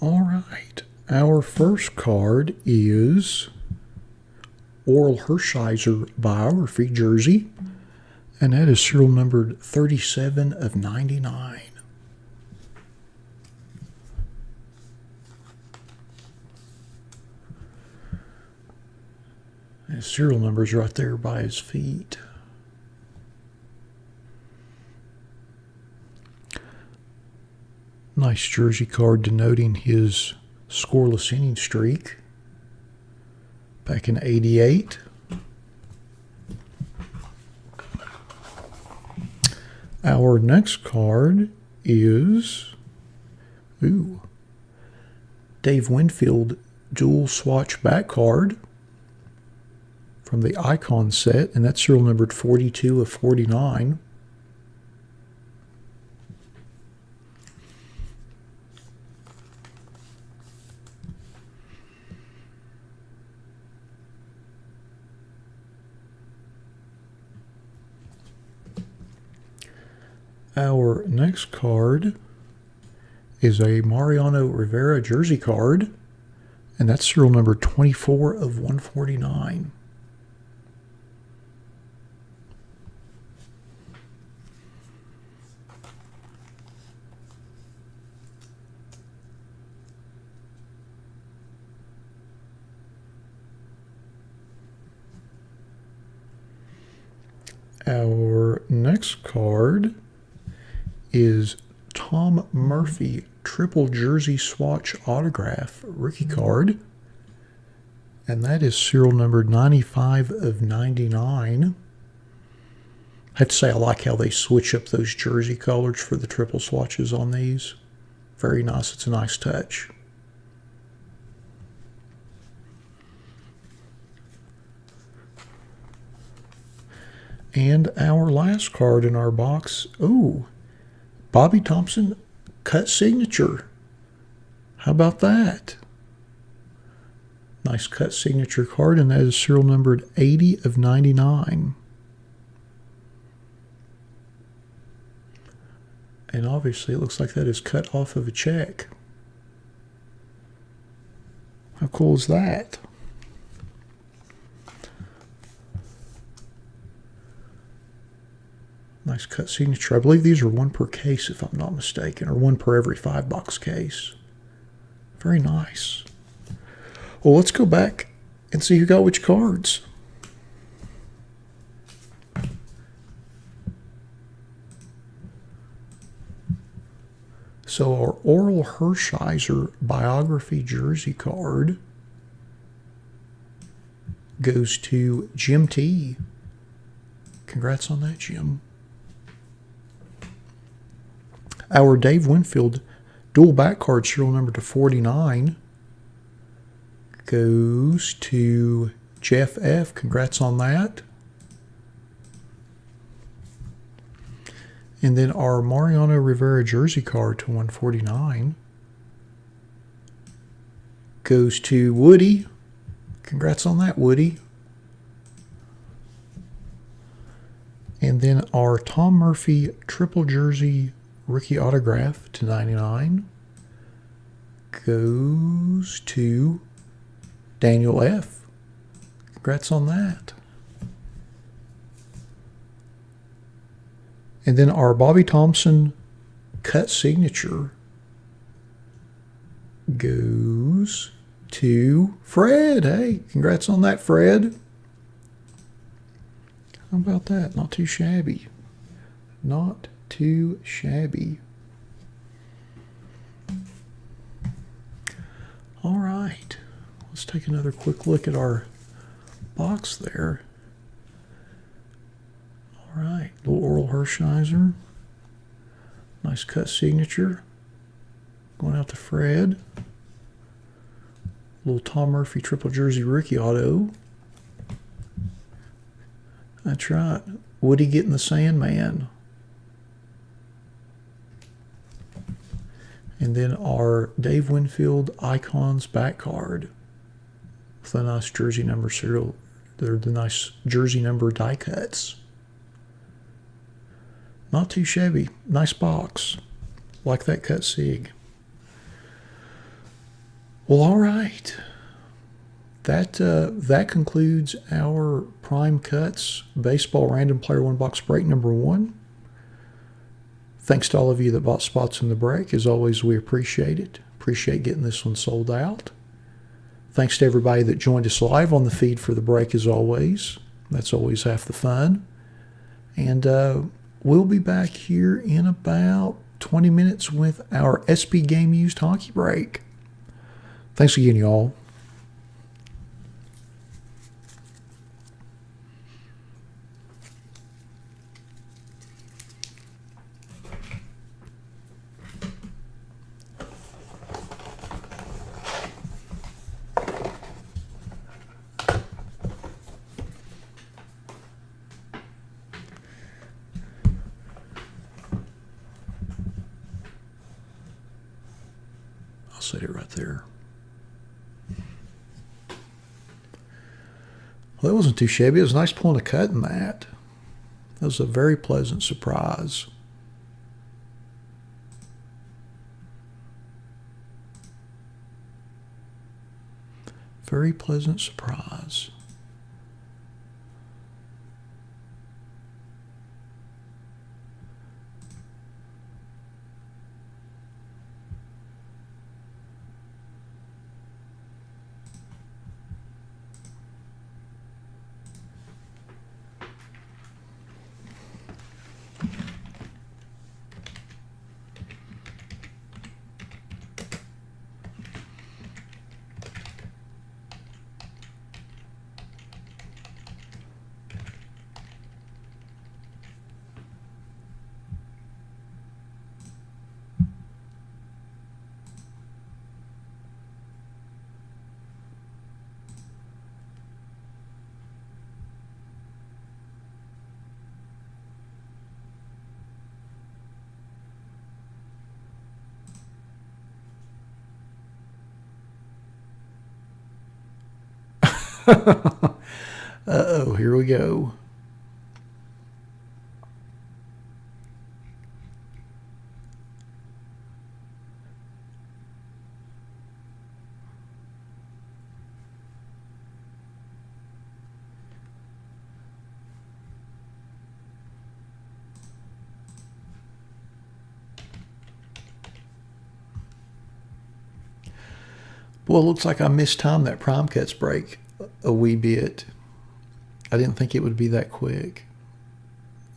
All right, our first card is Oral Hershiser biography jersey, and that is serial numbered 37 of 99. His serial number's right there by his feet. Nice jersey card denoting his scoreless inning streak back in '88. Our next card is Dave Winfield dual swatch back card from the Icon set, and that's serial numbered 42 of 49. Our next card is a Mariano Rivera jersey card, and that's serial number 24 of 149. Our next card is Tom Murphy triple jersey swatch autograph rookie card, and that is serial numbered 95 of 99. I have to say I like how they switch up those jersey colors for the triple swatches on these. Very nice. It's a nice touch. And our last card in our box, Bobby Thompson cut signature. How about that? Nice cut signature card, and that is serial numbered 80 of 99. And obviously it looks like that is cut off of a check. How cool is that? Nice cut signature. I believe these are one per case, if I'm not mistaken, or one per every 5-box case. Very nice. Well, let's go back and see who got which cards. So our Oral Hershiser biography jersey card goes to Jim T. Congrats on that, Jim. Our Dave Winfield dual back card serial number to 49 goes to Jeff F. Congrats on that. And then our Mariano Rivera jersey card to 149 goes to Woody. Congrats on that, Woody. And then our Tom Murphy triple jersey rookie autograph to 99 goes to Daniel F. Congrats on that. And then our Bobby Thompson cut signature goes to Fred. Hey, congrats on that, Fred. How about that? Not too shabby. Not too shabby. All right. Let's take another quick look at our box there. All right. Little Oral Hershiser. Nice cut signature. Going out to Fred. Little Tom Murphy triple jersey rookie auto. That's right. Woody getting the Sandman. And then our Dave Winfield Icons back card with a nice jersey number serial. They're the nice jersey number die cuts. Not too shabby. Nice box. Like that cut sig. Well, all right. That concludes our Prime Cuts Baseball Random Player 1 box break number 1. Thanks to all of you that bought spots in the break. As always, we appreciate it. Appreciate getting this one sold out. Thanks to everybody that joined us live on the feed for the break as always. That's always half the fun. And we'll be back here in about 20 minutes with our SP Game Used Hockey Break. Thanks again, y'all. I'll set it right there. Well, that wasn't too shabby. It was nice pulling a cut in that. That was a very pleasant surprise. Very pleasant surprise. Uh-oh, here we go. Well, it looks like I mistimed that Prime Cuts break a wee bit. I didn't think it would be that quick.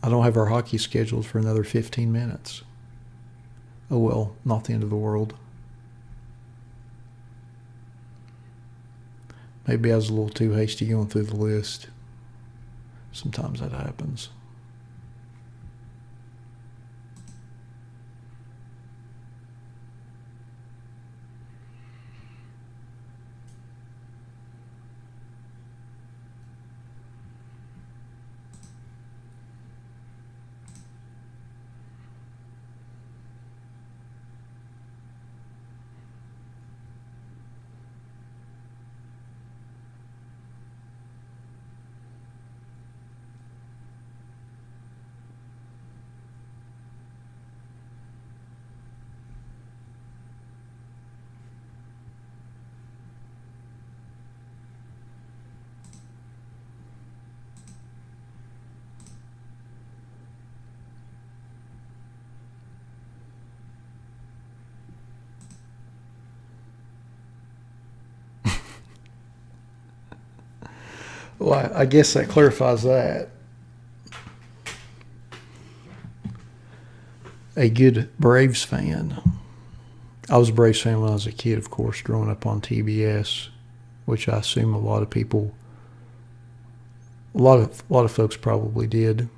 I don't have our hockey scheduled for another 15 minutes. Oh well, not the end of the world. Maybe I was a little too hasty going through the list. Sometimes that happens. Well, I guess that clarifies that. a good Braves fan. I was a Braves fan when I was a kid, of course, growing up on TBS, which I assume a lot of people, a lot of folks probably did.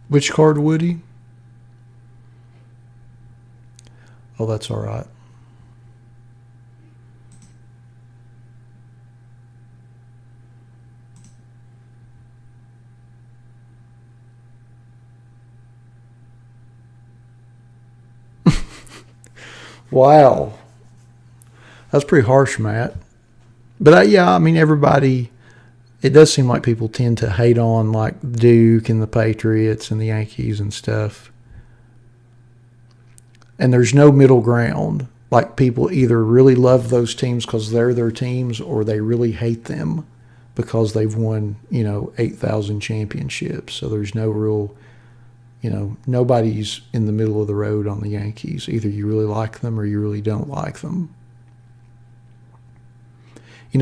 Which card, Woody? Oh, that's all right. Wow. That's pretty harsh, Matt. But yeah, I mean, everybody, it does seem like people tend to hate on like Duke and the Patriots and the Yankees and stuff. And there's no middle ground. Like people either really love those teams because they're their teams or they really hate them because they've won, 8,000 championships. So there's no real, nobody's in the middle of the road on the Yankees. Either you really like them or you really don't like them.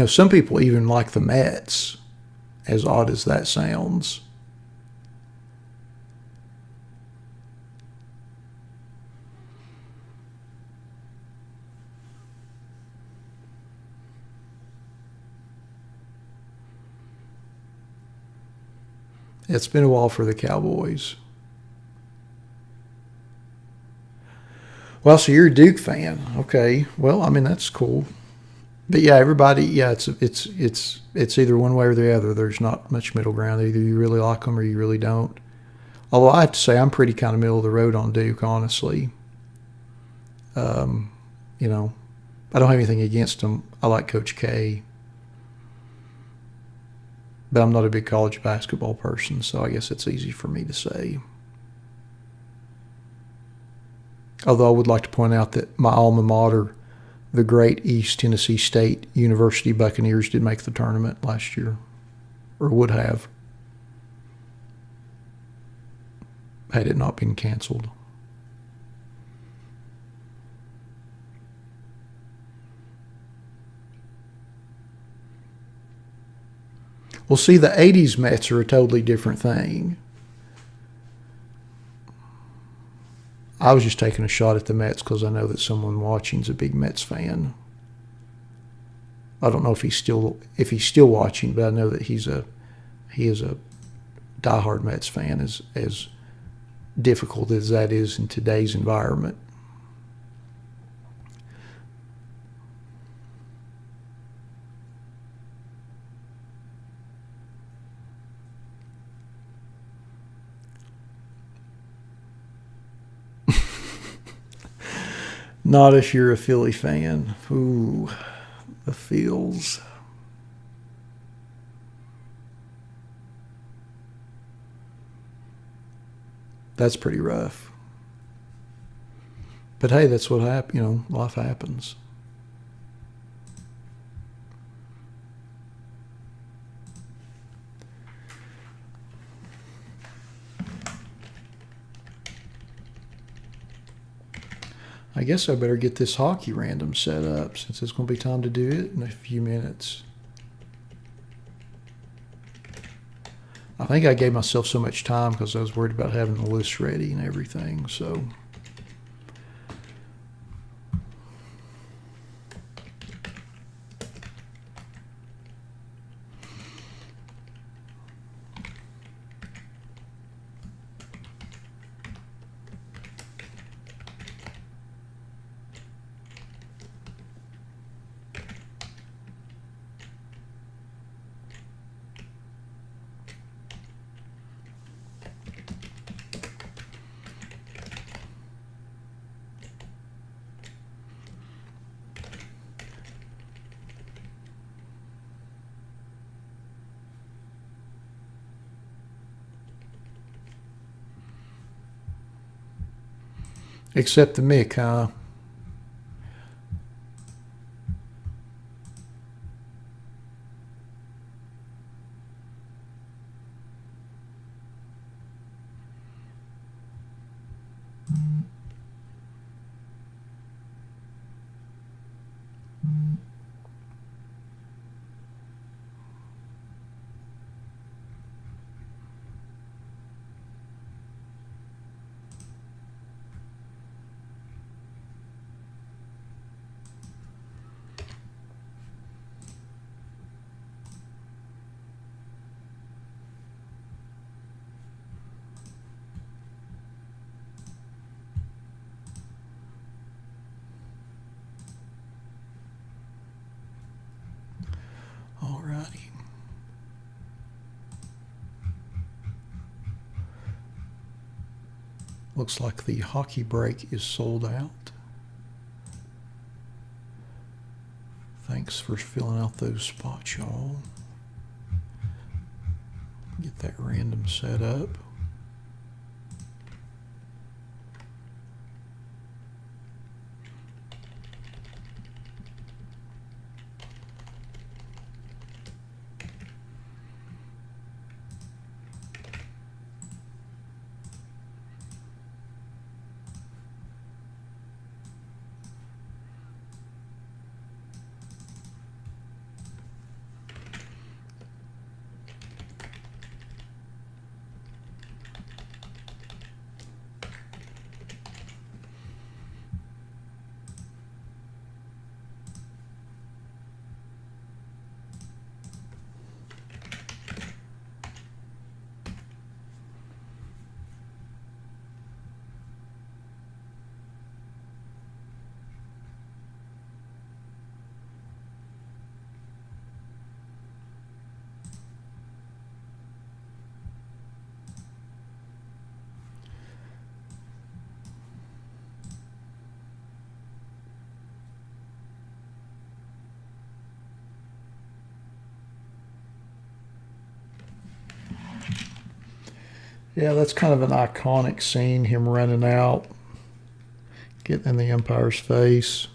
Some people even like the Mets, as odd as that sounds. It's been a while for the Cowboys. Well, so you're a Duke fan. Okay. Well, I mean, that's cool. But yeah, everybody, yeah, it's either one way or the other. There's not much middle ground. Either you really like them or you really don't. Although I have to say, I'm pretty kind of middle of the road on Duke, honestly. Um, you know, I don't have anything against them. I like Coach K, but I'm not a big college basketball person, so I guess it's easy for me to say. Although I would like to point out that my alma mater, the great East Tennessee State University Buccaneers, did make the tournament last year, or would have, had it not been canceled. Well, see, the 80s Mets are a totally different thing. I was just taking a shot at the Mets because I know that someone watching is a big Mets fan. I don't know if he's still watching, but I know that he is a diehard Mets fan, as difficult as that is in today's environment. Not if you're a Philly fan. Ooh, the feels. That's pretty rough. But hey, that's what happens. Life happens. I guess I better get this hockey random set up since it's going to be time to do it in a few minutes. I think I gave myself so much time because I was worried about having the list ready and everything. So, except the Mick, huh? Alrighty. Looks like the hockey break is sold out. Thanks for filling out those spots, y'all. Get that random set up. Yeah, that's kind of an iconic scene, him running out, getting in the Empire's face.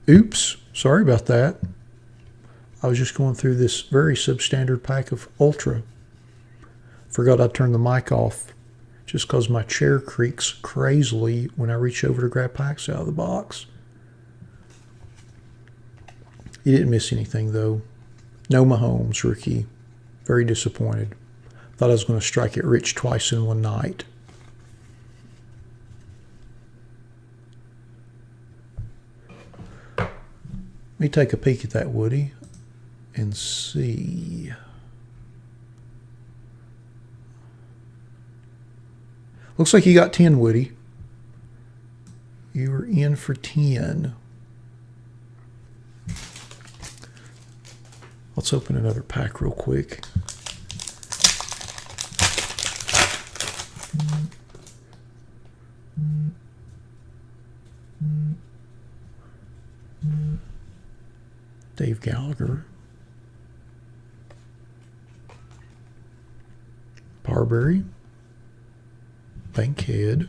Oops, sorry about that. I was just going through this very substandard pack of Ultra. Forgot I turned the mic off just because my chair creaks crazily when I reach over to grab packs out of the box. You didn't miss anything, though. No Mahomes rookie. Very disappointed. Thought I was going to strike it rich twice in one night. Let me take a peek at that, Woody, and see. Looks like you got 10, Woody. You were in for 10. Let's open another pack real quick. Dave Gallagher. Parberry. Bankhead.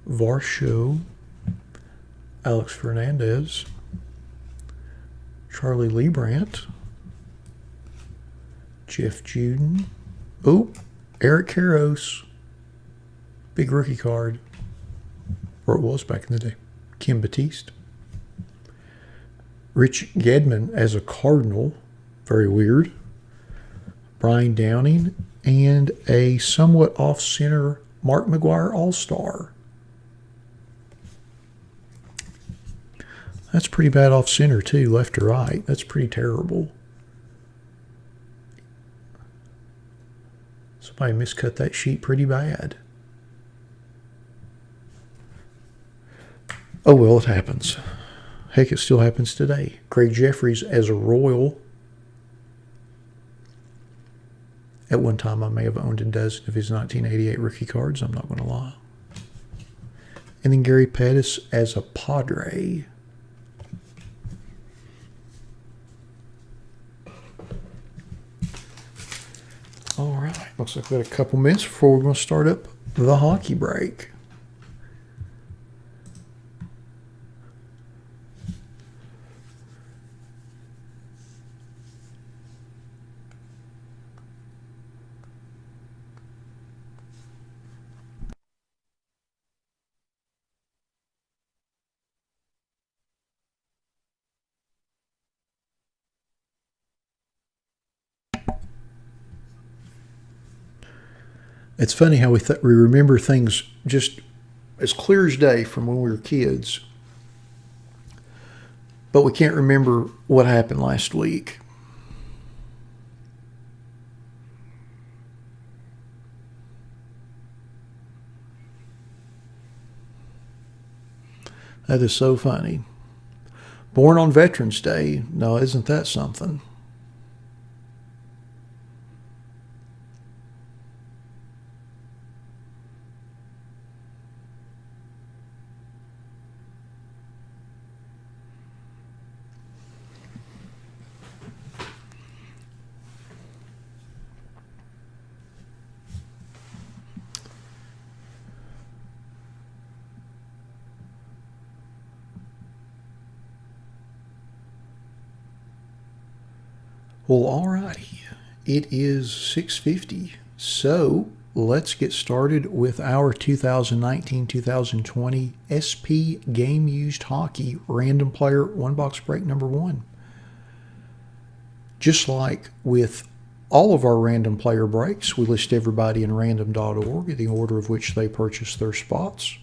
Varsho. Alex Fernandez. Charlie Liebrandt. Jeff Juden. Oh, Eric Karros. Big rookie card. Or it was back in the day. Kim Batiste. Rich Gedman as a Cardinal. Very weird. Brian Downing. And a somewhat off-center Mark McGwire All-Star. That's pretty bad off-center, too, left to right. That's pretty terrible. Somebody miscut that sheet pretty bad. Oh, well, it happens. Heck, it still happens today. Craig Jeffries as a Royal. At one time, I may have owned a dozen of his 1988 rookie cards. I'm not going to lie. And then Gary Pettis as a Padre. All right. Looks like we got a couple minutes before we're going to start up the hockey break. It's funny how we remember things just as clear as day from when we were kids, but we can't remember what happened last week. That is so funny. Born on Veterans Day. No, isn't that something? Well, alrighty. It is 6:50, so let's get started with our 2019-2020 SP Game Used Hockey Random Player One Box Break number 1. Just like with all of our random player breaks, we list everybody in random.org in the order of which they purchased their spots.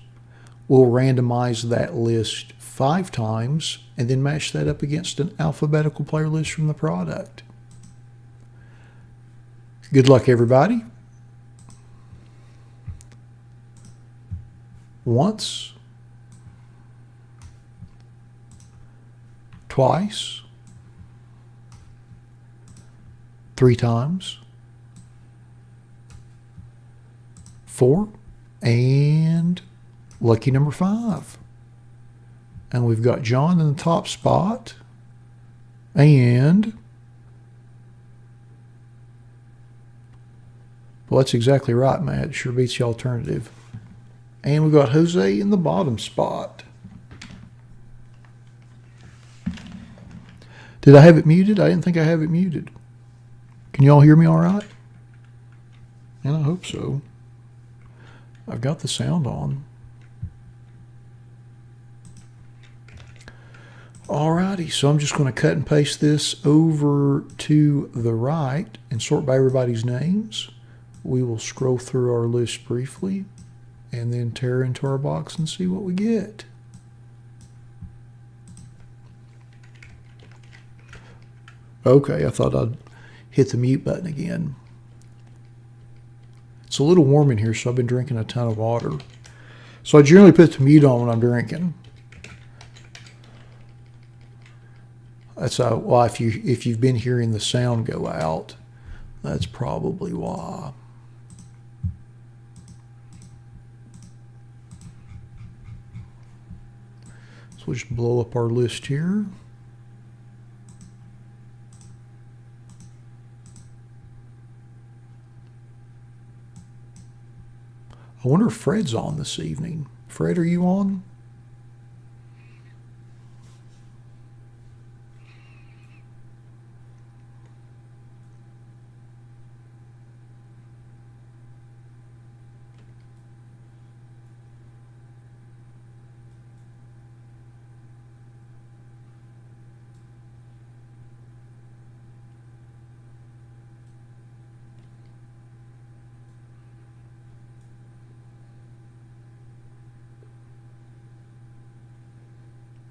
We'll randomize that list 5 times and then match that up against an alphabetical player list from the product. Good luck, everybody. Once, twice, 3 times, 4, and lucky number 5. And we've got John in the top spot, and well, that's exactly right, Matt. It sure beats the alternative. And we got Jose in the bottom spot. Did I have it muted? I didn't think I have it muted. Can you all hear me all right? And I hope so. I've got the sound on. Alrighty, so I'm just going to cut and paste this over to the right and sort by everybody's names. We will scroll through our list briefly and then tear into our box and see what we get. Okay, I thought I'd hit the mute button again. It's a little warm in here, so I've been drinking a ton of water. So I generally put the mute on when I'm drinking. That's why if you've been hearing the sound go out, that's probably why. So we'll just blow up our list here. I wonder if Fred's on this evening. Fred, are you on?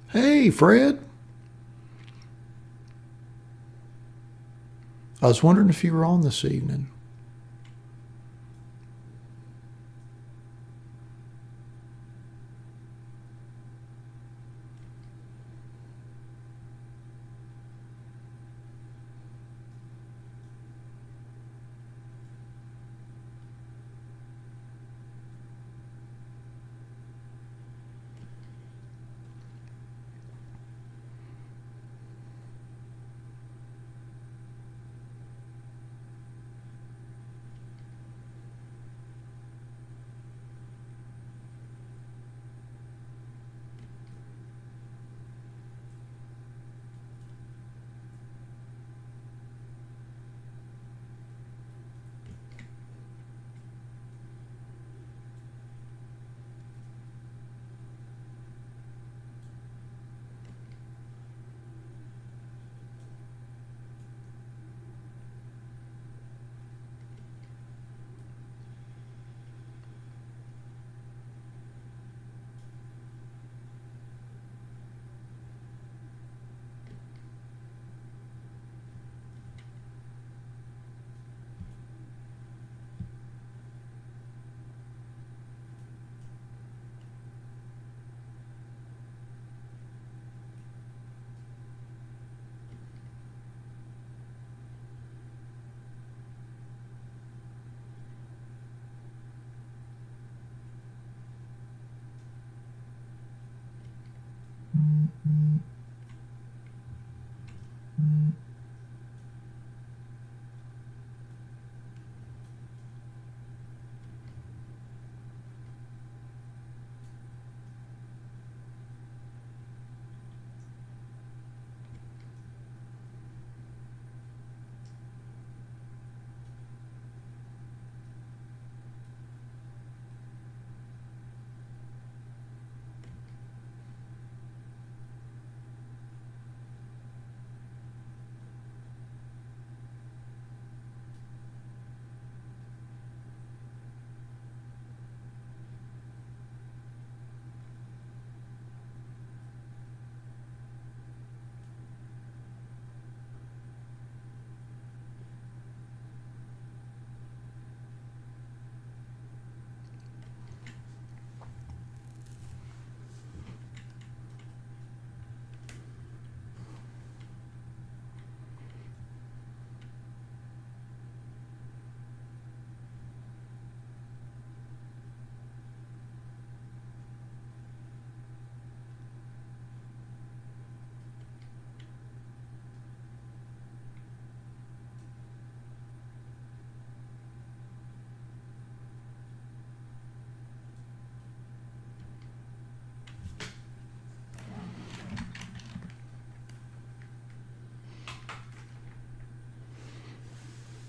Hey, Fred. I was wondering if you were on this evening.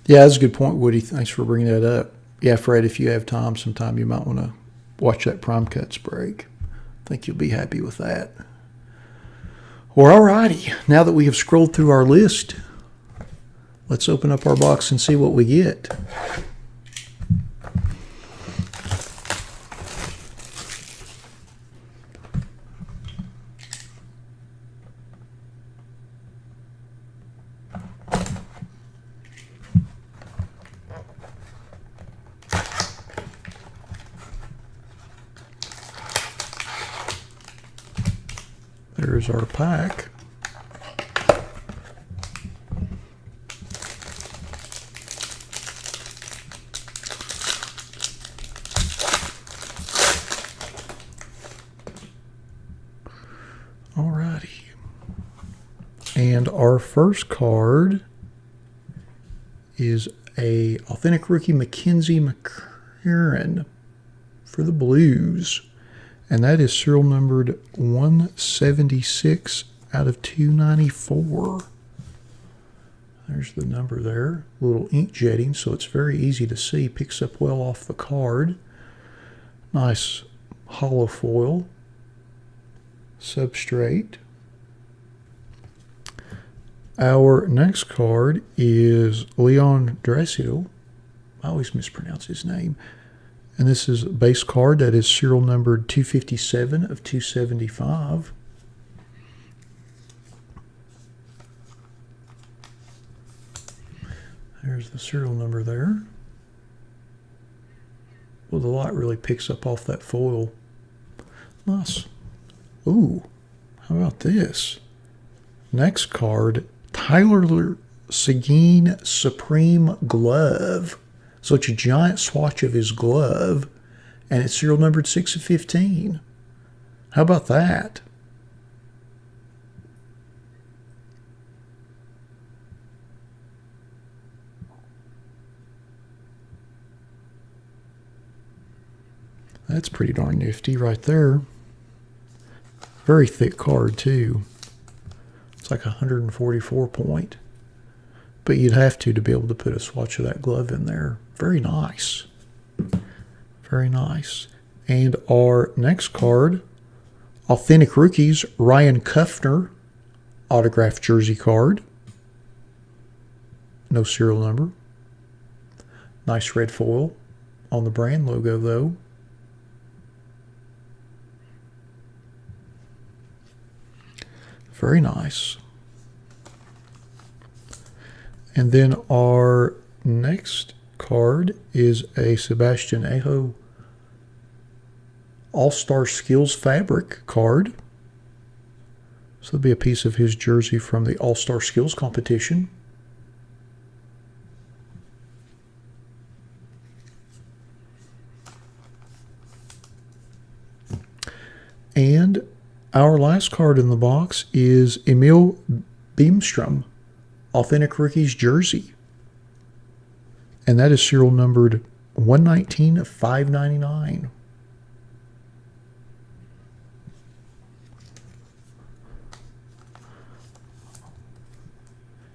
Yeah, that's a good point, Woody. Thanks for bringing that up. Yeah, Fred, if you have time sometime, you might want to watch that Prime Cuts break. I think you'll be happy with that. Well, alrighty. Now that we have scrolled through our list, let's open up our box and see what we get. There's our pack. Alrighty. And our first card is a authentic rookie Mackenzie McCarron for the Blues. And that is serial numbered 176 out of 294. There's the number there. A little ink jetting, so it's very easy to see. Picks up well off the card. Nice hollow foil substrate. Our next card is Leon Draisaitl. I always mispronounce his name. And this is a base card that is serial numbered 257 of 275. There's the serial number there. Well, the light really picks up off that foil. Nice. Ooh, how about this? Next card, Tyler Seguin Supreme Glove. So it's a giant swatch of his glove, and it's serial numbered 6 of 15. How about that? That's pretty darn nifty right there. Very thick card, too. It's like 144 point. But you'd have to be able to put a swatch of that glove in there. Very nice. Very nice. And our next card, Authentic Rookies, Ryan Kuffner, autographed jersey card. No serial number. Nice red foil on the brand logo, though. Very nice. And then our next card is a Sebastian Aho All-Star Skills Fabric card. So it'll be a piece of his jersey from the All-Star Skills competition. And our last card in the box is Emil Beemstrom, Authentic Rookies jersey. And that is serial numbered 119 of 599.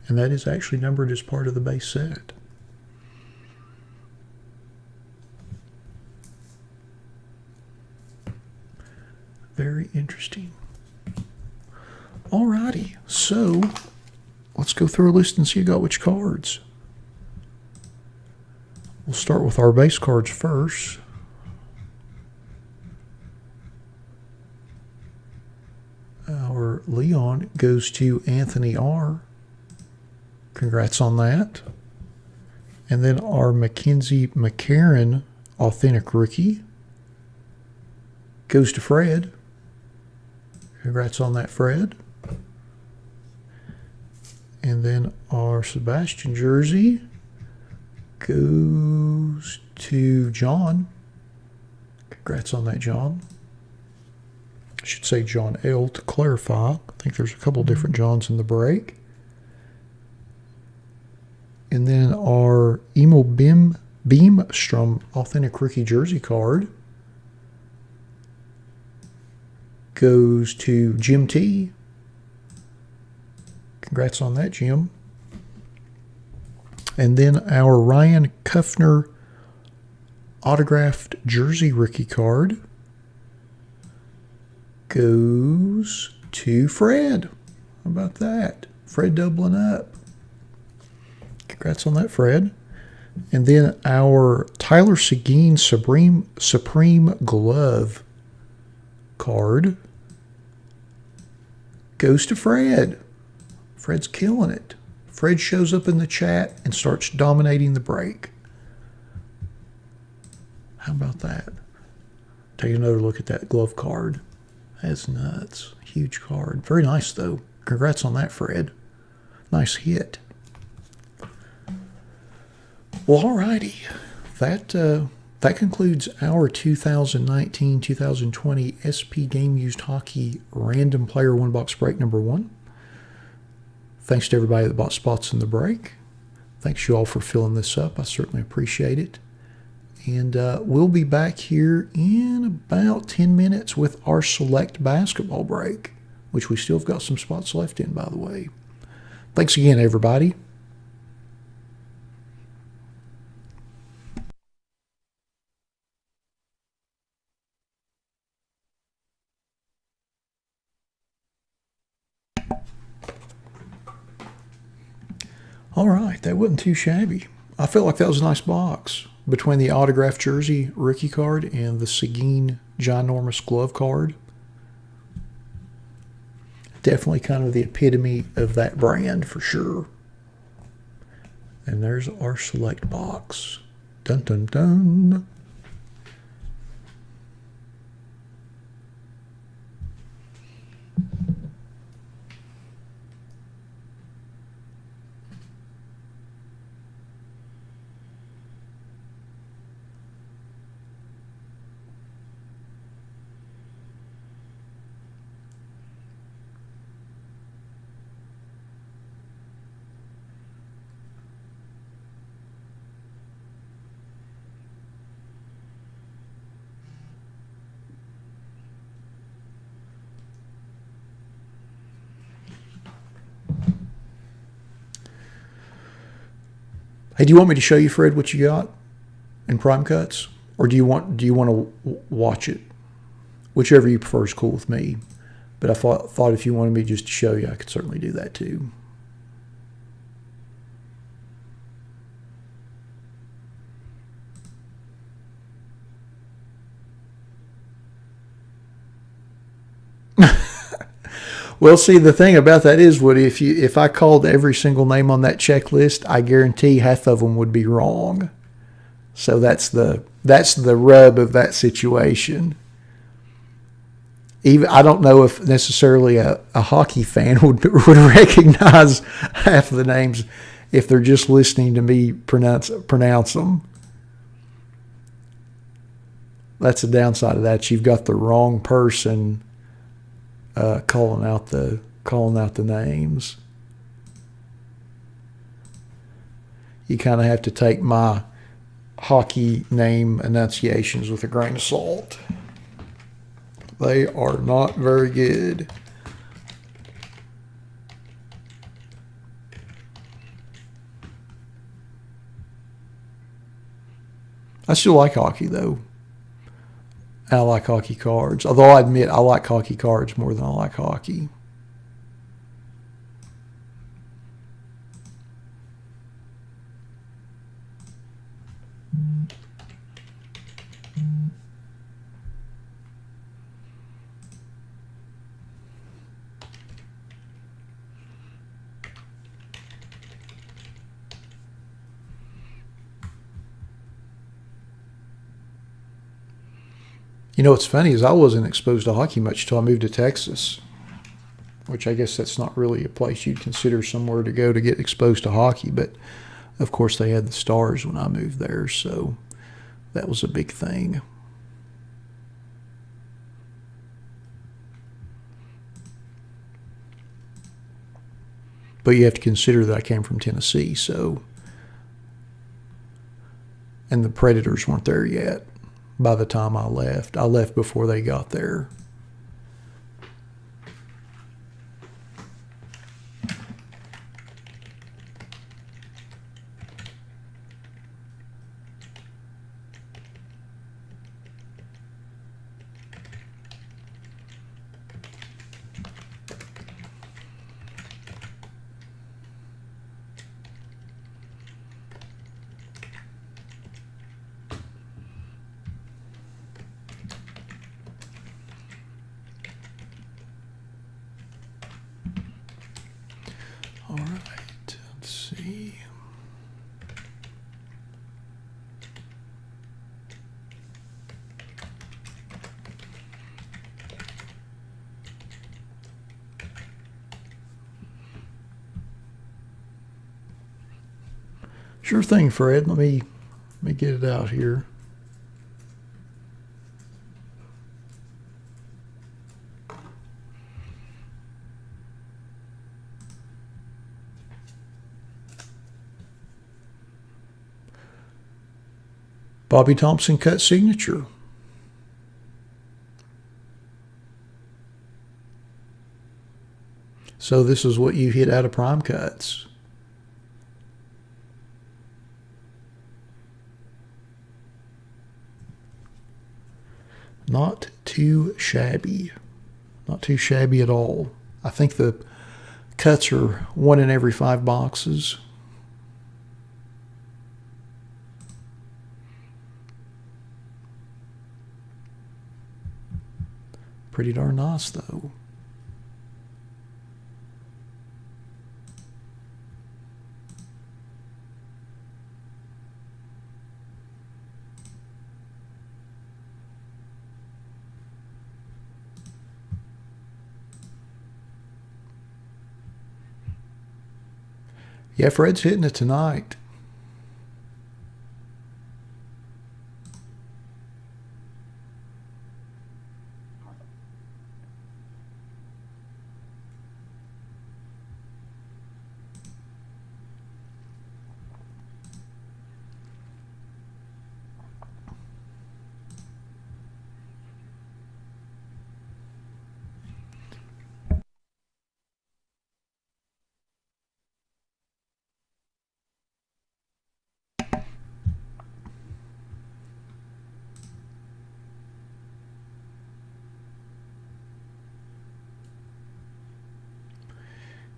And that is actually numbered as part of the base set. Very interesting. Alrighty, so let's go through our list and see who got which cards. We'll start with our base cards first. Our Leon goes to Anthony R. Congrats on that. And then our Mackenzie McCarron Authentic Rookie goes to Fred. Congrats on that, Fred. And then our Sebastian jersey goes to John. Congrats on that, John. I should say John L. to clarify. I think there's a couple different Johns in the break. And then our Emil Beemstrom Authentic Rookie jersey card goes to Jim T. Congrats on that, Jim. And then our Ryan Kuffner autographed jersey rookie card goes to Fred. How about that? Fred doubling up. Congrats on that, Fred. And then our Tyler Seguin Supreme Glove card goes to Fred. Fred's killing it. Fred shows up in the chat and starts dominating the break. How about that? Take another look at that glove card. That's nuts. Huge card. Very nice, though. Congrats on that, Fred. Nice hit. Well, alrighty. That concludes our 2019-2020 SP Game Used Hockey Random Player One Box Break number 1. Thanks to everybody that bought spots in the break. Thanks you all for filling this up. I certainly appreciate it. And we'll be back here in about 10 minutes with our select basketball break, which we still have got some spots left in, by the way. Thanks again, everybody. All right, that wasn't too shabby. I felt like that was a nice box. Between the autographed jersey rookie card and the Seguin ginormous glove card. Definitely kind of the epitome of that brand for sure. And there's our select box. Dun dun dun. Hey, do you want me to show you, Fred, what you got in Prime Cuts? Or do you want to watch it? Whichever you prefer is cool with me. But I thought if you wanted me just to show you, I could certainly do that too. Well, see, the thing about that is, Woody, if I called every single name on that checklist, I guarantee half of them would be wrong. So that's the rub of that situation. Even I don't know if necessarily a hockey fan would recognize half of the names if they're just listening to me pronounce them. That's the downside of that. You've got the wrong person calling out the names. You kind of have to take my hockey name enunciations with a grain of salt. They are not very good. I still like hockey, though. I like hockey cards. Although I admit I like hockey cards more than I like hockey. You know what's funny is I wasn't exposed to hockey much until I moved to Texas, which I guess that's not really a place you'd consider somewhere to go to get exposed to hockey. But, of course, they had the Stars when I moved there, so that was a big thing. But you have to consider that I came from Tennessee, so, and the Predators weren't there yet. By the time I left before they got there. Sure thing, Fred. Let me get it out here. Bobby Thompson cut signature. So this is what you hit out of prime cuts. Not too shabby. Not too shabby at all. I think the cuts are 1 in every 5 boxes. Pretty darn nice, though. Yeah, Fred's hitting it tonight.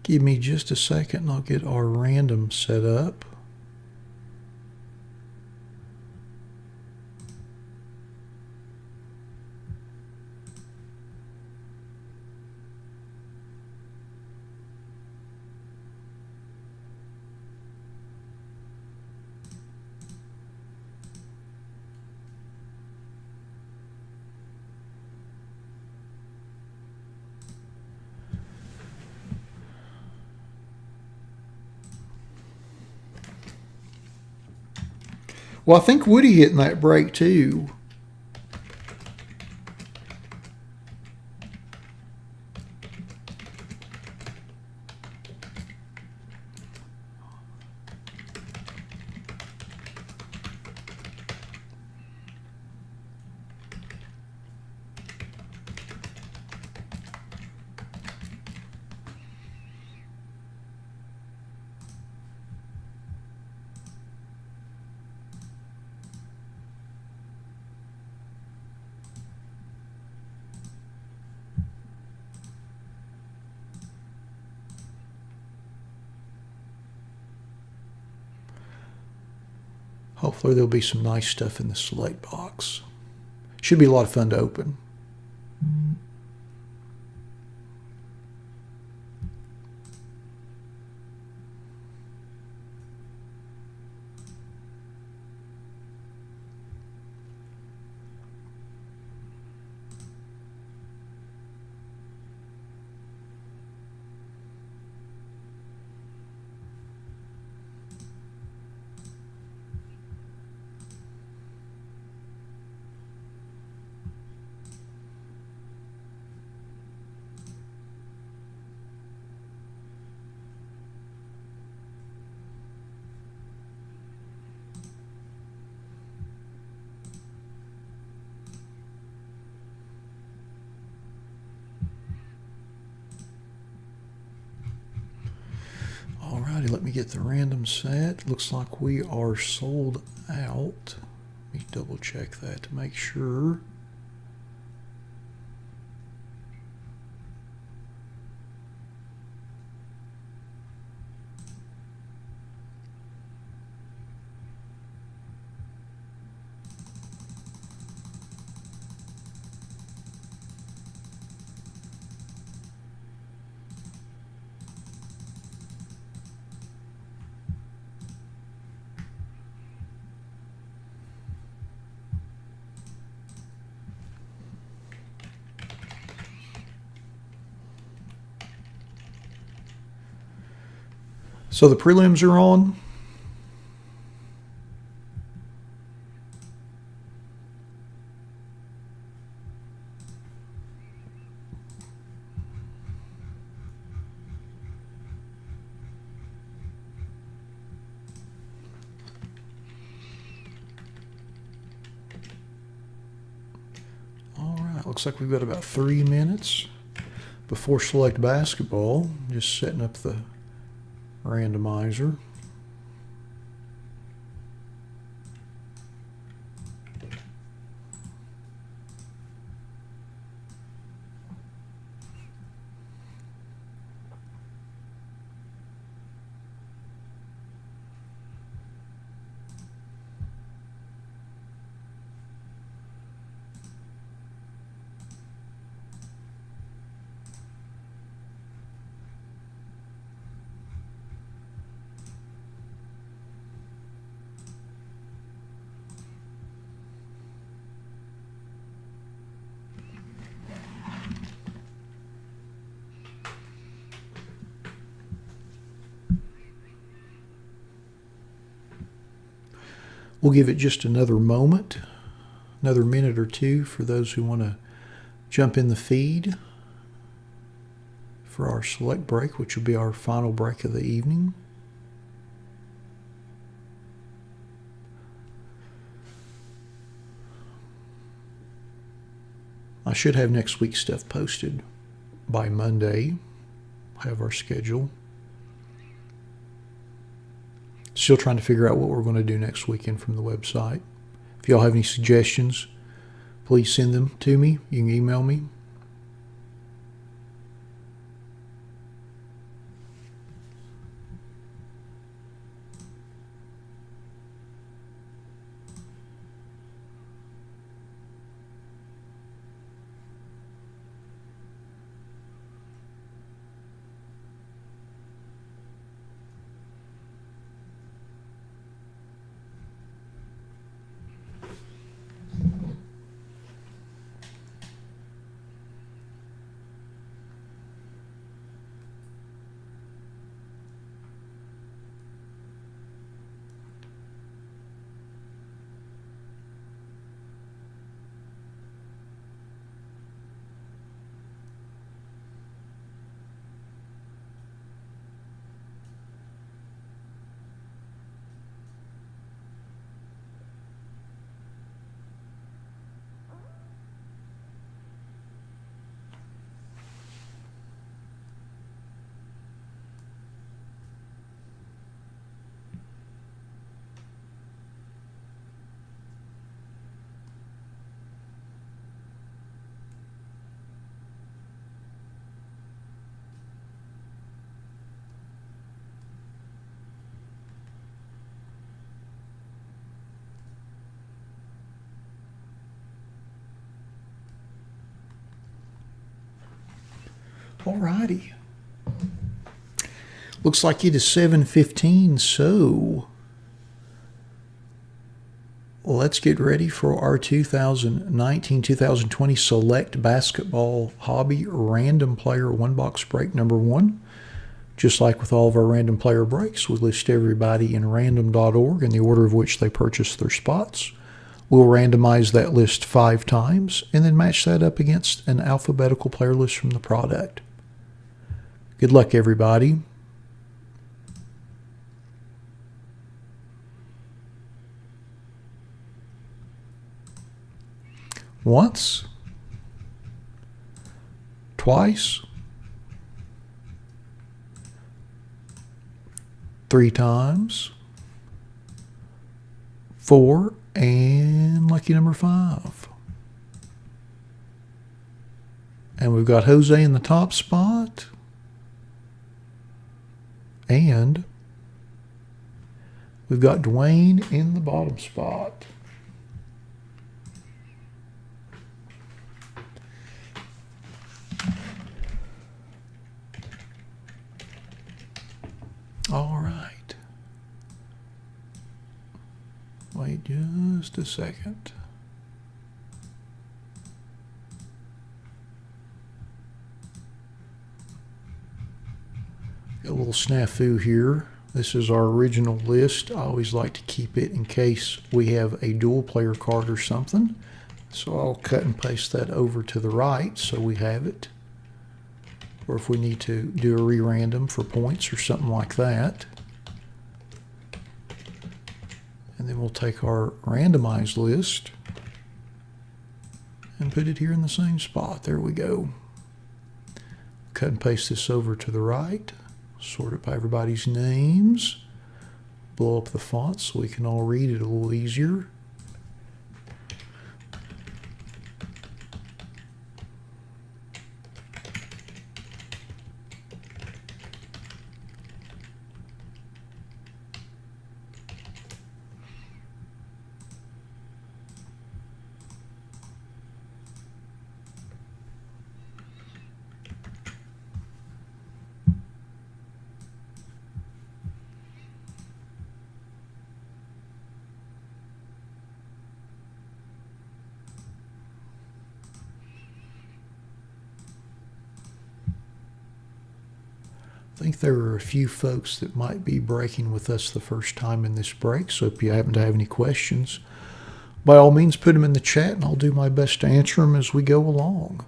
Give me just a second and I'll get our random set up. Well, I think Woody hitting that break too. Hopefully there'll be some nice stuff in the select box. Should be a lot of fun to open. Alrighty, let me get the random set. Looks like we are sold out. Let me double check that to make sure. So the prelims are on. It looks like we've got about 3 minutes before select basketball. Just setting up the randomizer. We'll give it just another moment, another minute or two for those who want to jump in the feed for our select break, which will be our final break of the evening. I should have next week's stuff posted by Monday. Have our schedule. Still trying to figure out what we're going to do next weekend from the website. If y'all have any suggestions, please send them to me. You can email me. Alrighty. Looks like it is 7:15, so let's get ready for our 2019-2020 Select Basketball Hobby Random Player One Box Break number 1. Just like with all of our random player breaks, we list everybody in random.org in the order of which they purchased their spots. We'll randomize that list 5 times and then match that up against an alphabetical player list from the product. Good luck, everybody. Once, twice, 3 times, 4, and lucky number 5. And we've got Jose in the top spot. And we've got Dwayne in the bottom spot. All right. Wait just a second. Got a little snafu here. This is our original list. I always like to keep it in case we have a dual player card or something. So I'll cut and paste that over to the right so we have it. Or if we need to do a re-random for points or something like that. And then we'll take our randomized list and put it here in the same spot. There we go. Cut and paste this over to the right. Sort it by everybody's names. Blow up the font so we can all read it a little easier. I think there are a few folks that might be breaking with us the first time in this break, so if you happen to have any questions, by all means put them in the chat and I'll do my best to answer them as we go along.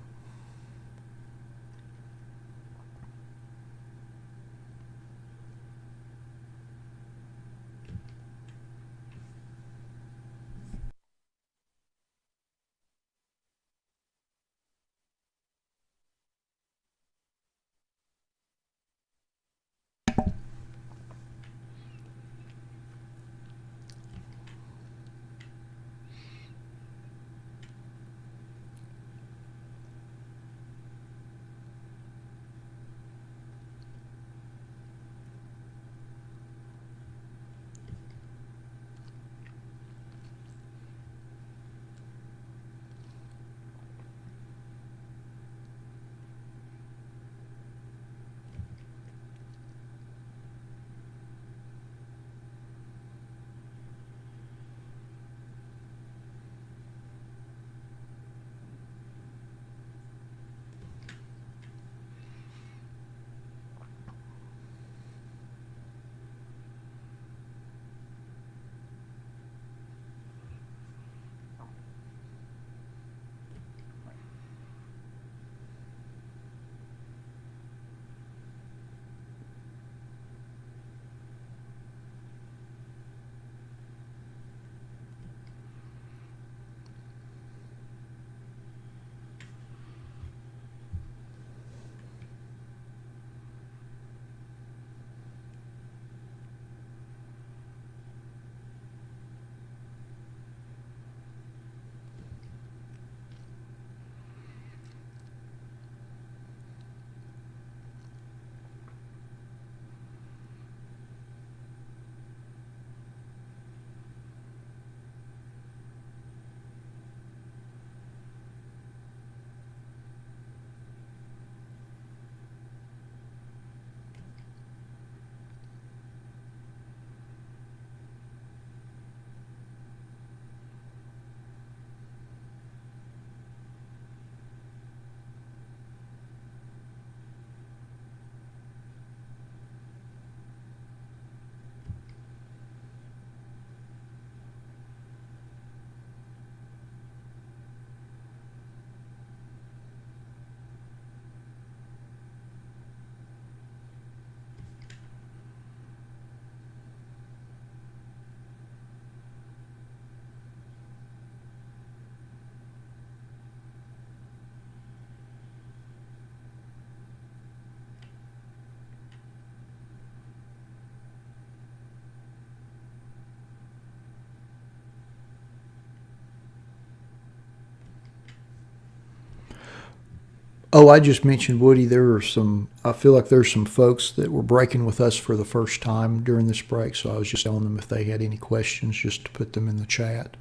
Oh, I just mentioned, Woody, I feel like there's some folks that were breaking with us for the first time during this break, so I was just telling them if they had any questions, just to put them in the chat,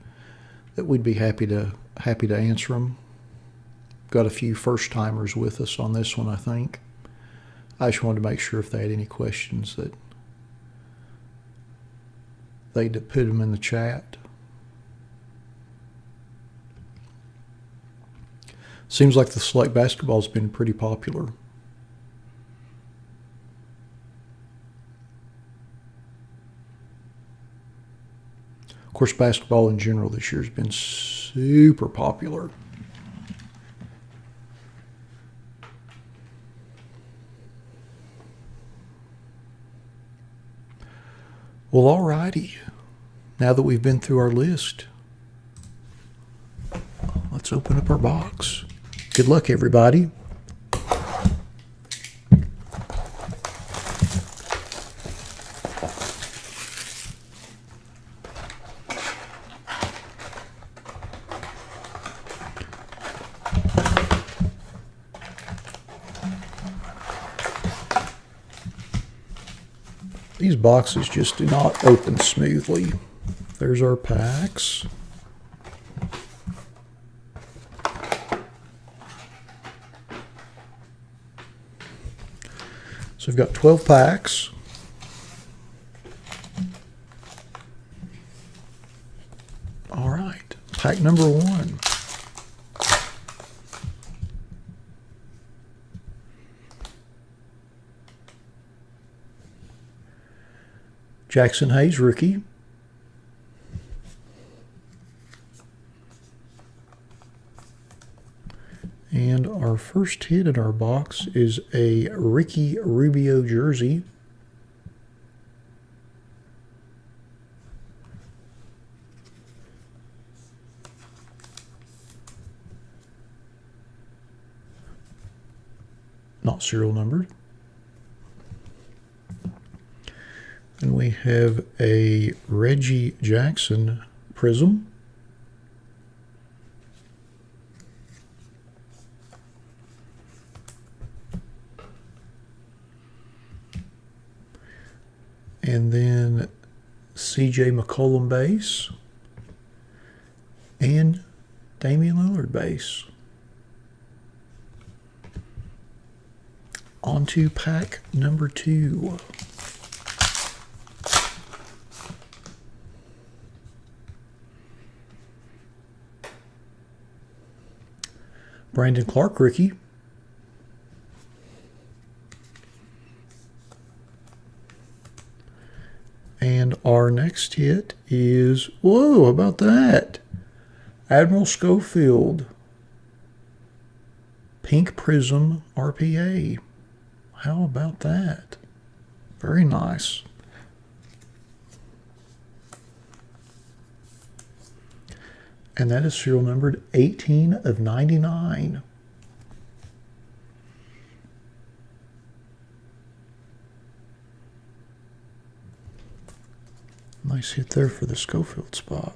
that we'd be happy to answer them. Got a few first timers with us on this one, I think. I just wanted to make sure if they had any questions that they'd put them in the chat. Seems like the select basketball's been pretty popular. Of course, basketball in general this year has been super popular. Well, alrighty. Now that we've been through our list, let's let's open up our box. Good luck, everybody. These boxes just do not open smoothly. There's our packs. So we've got 12 packs. All right, pack number 1. Jackson Hayes, rookie. And our first hit in our box is a Ricky Rubio jersey. Not serial numbered. And we have a Reggie Jackson prism. And then CJ McCollum base. And Damian Lillard base. On to pack number 2. Brandon Clark, rookie. And our next hit is, whoa, how about that? Admiral Schofield. Pink Prism RPA. How about that? Very nice. And that is serial numbered 18 of 99. Nice hit there for the Schofield spot.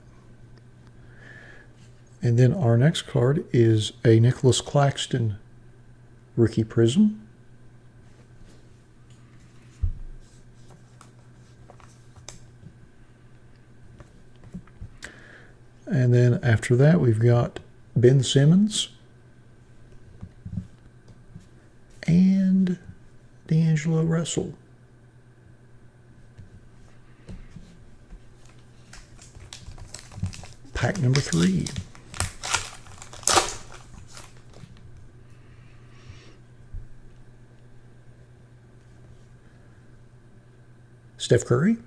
And then our next card is a Nicholas Claxton rookie prism. And then after that, we've got Ben Simmons and D'Angelo Russell. Pack number 3. Steph Curry.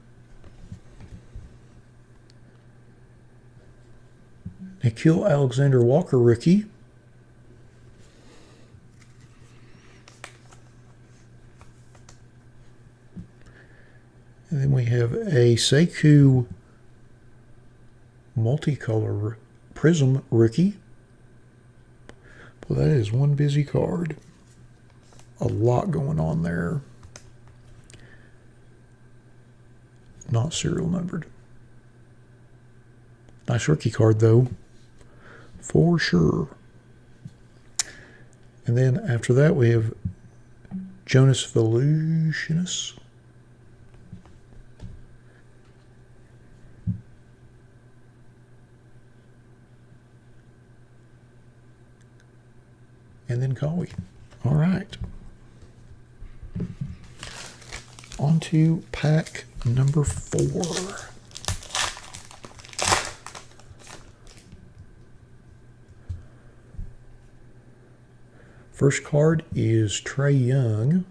Nikhil Alexander-Walker, rookie. And then we have a Sekou multicolor prism rookie. Well, that is one busy card. A lot going on there. Not serial numbered. Nice rookie card, though. For sure. And then after that, we have Jonas Valanciunas. And then Kawhi. All right. On to pack number 4. First card is Trae Young.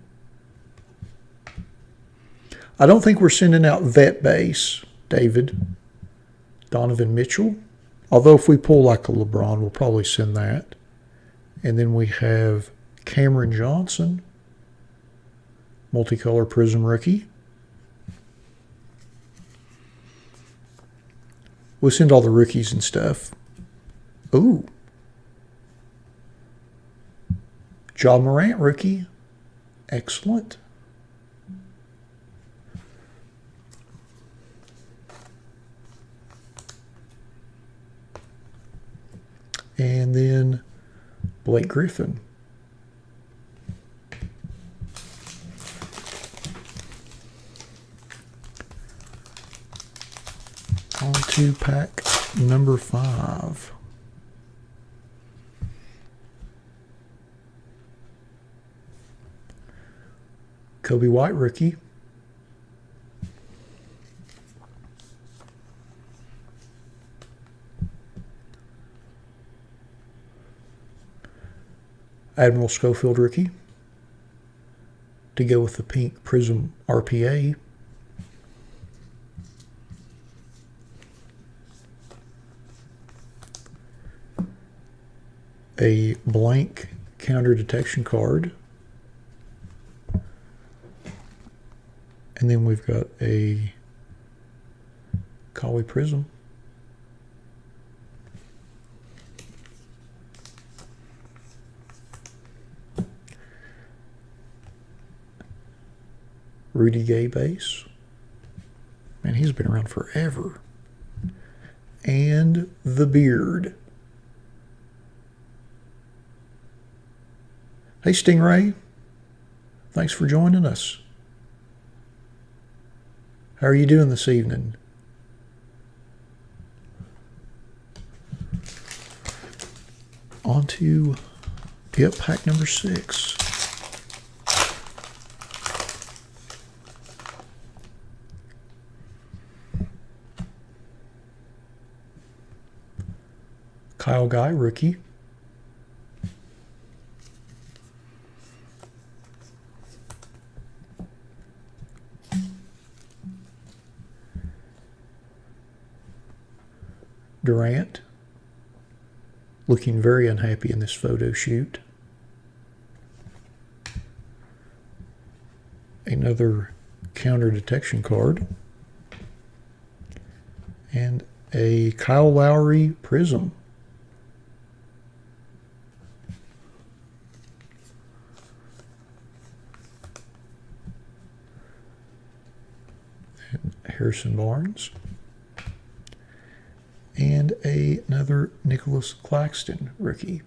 I don't think we're sending out vet base, David. Donovan Mitchell. Although if we pull like a LeBron, we'll probably send that. And then we have Cameron Johnson, multicolor prism rookie. We'll send all the rookies and stuff. Ooh, Ja Morant rookie. Excellent. And then Blake Griffin. On to pack number 5. Kobe White rookie. Admiral Schofield rookie. To go with the pink Prism RPA. A blank counter detection card. And then we've got a Kawhi Prism. Rudy Gay base. Man, he's been around forever. And the Beard. Hey, Stingray. Thanks for joining us. How are you doing this evening? On to pack number 6. Kyle Guy rookie. Durant, looking very unhappy in this photo shoot. Another counter detection card. And a Kyle Lowry Prism. And Harrison Barnes. And another Nicholas Claxton rookie.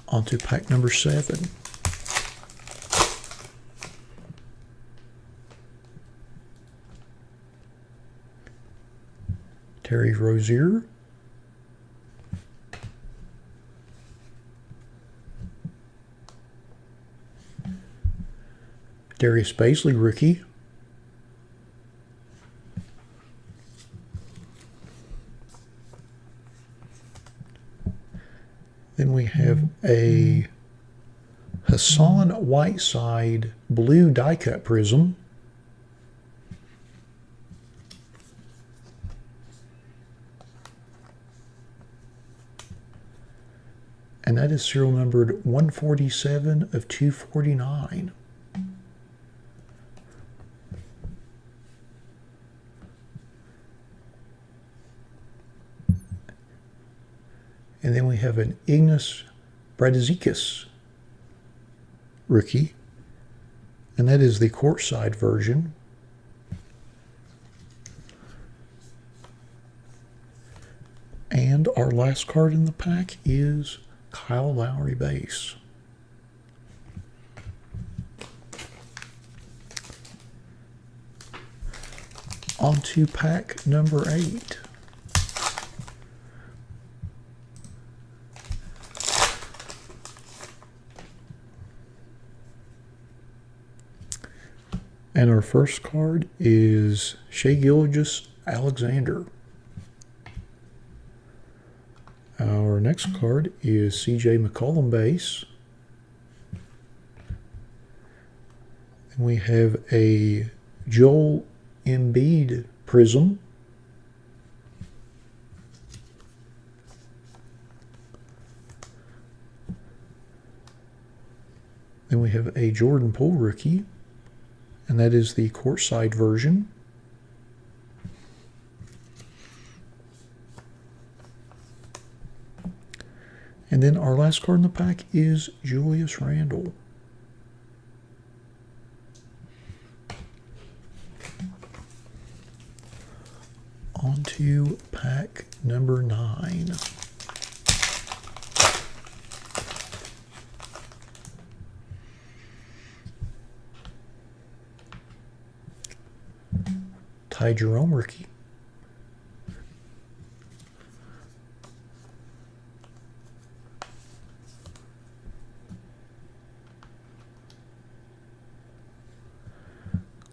On to pack number 7. Terry Rozier. Darius Baisley rookie. Then we have a Hassan Whiteside blue die cut prism. And that is serial numbered 147 of 249. And then we have an Ignas Brazdeikis rookie. And that is the courtside version. And our last card in the pack is Kyle Lowry base. On to pack number 8. And our first card is Shai Gilgeous-Alexander. Our next card is CJ McCollum base. And we have a Joel Embiid prism. Then we have a Jordan Poole rookie. And that is the courtside version. And then our last card in the pack is Julius Randle. On to pack number 9. Ty Jerome rookie.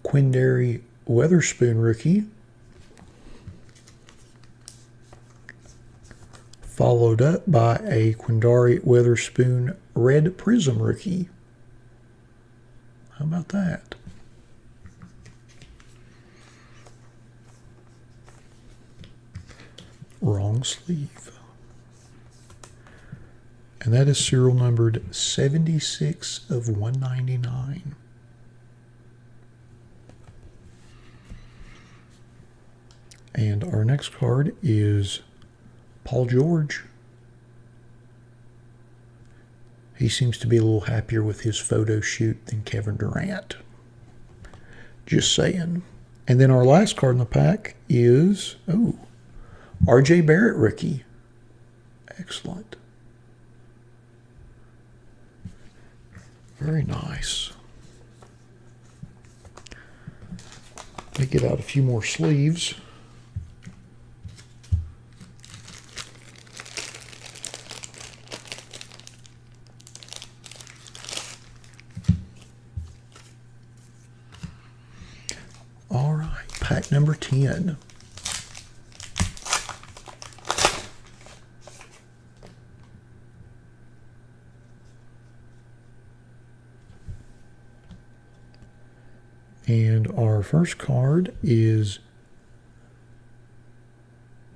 Quindary Weatherspoon rookie. Followed up by a Quindary Weatherspoon Red Prism rookie. How about that? Wrong sleeve. And that is serial numbered 76 of 199. And our next card is Paul George. He seems to be a little happier with his photo shoot than Kevin Durant. Just saying. And then our last card in the pack is, R.J. Barrett rookie. Excellent. Very nice. Let me get out a few more sleeves. All right, pack number 10. And our first card is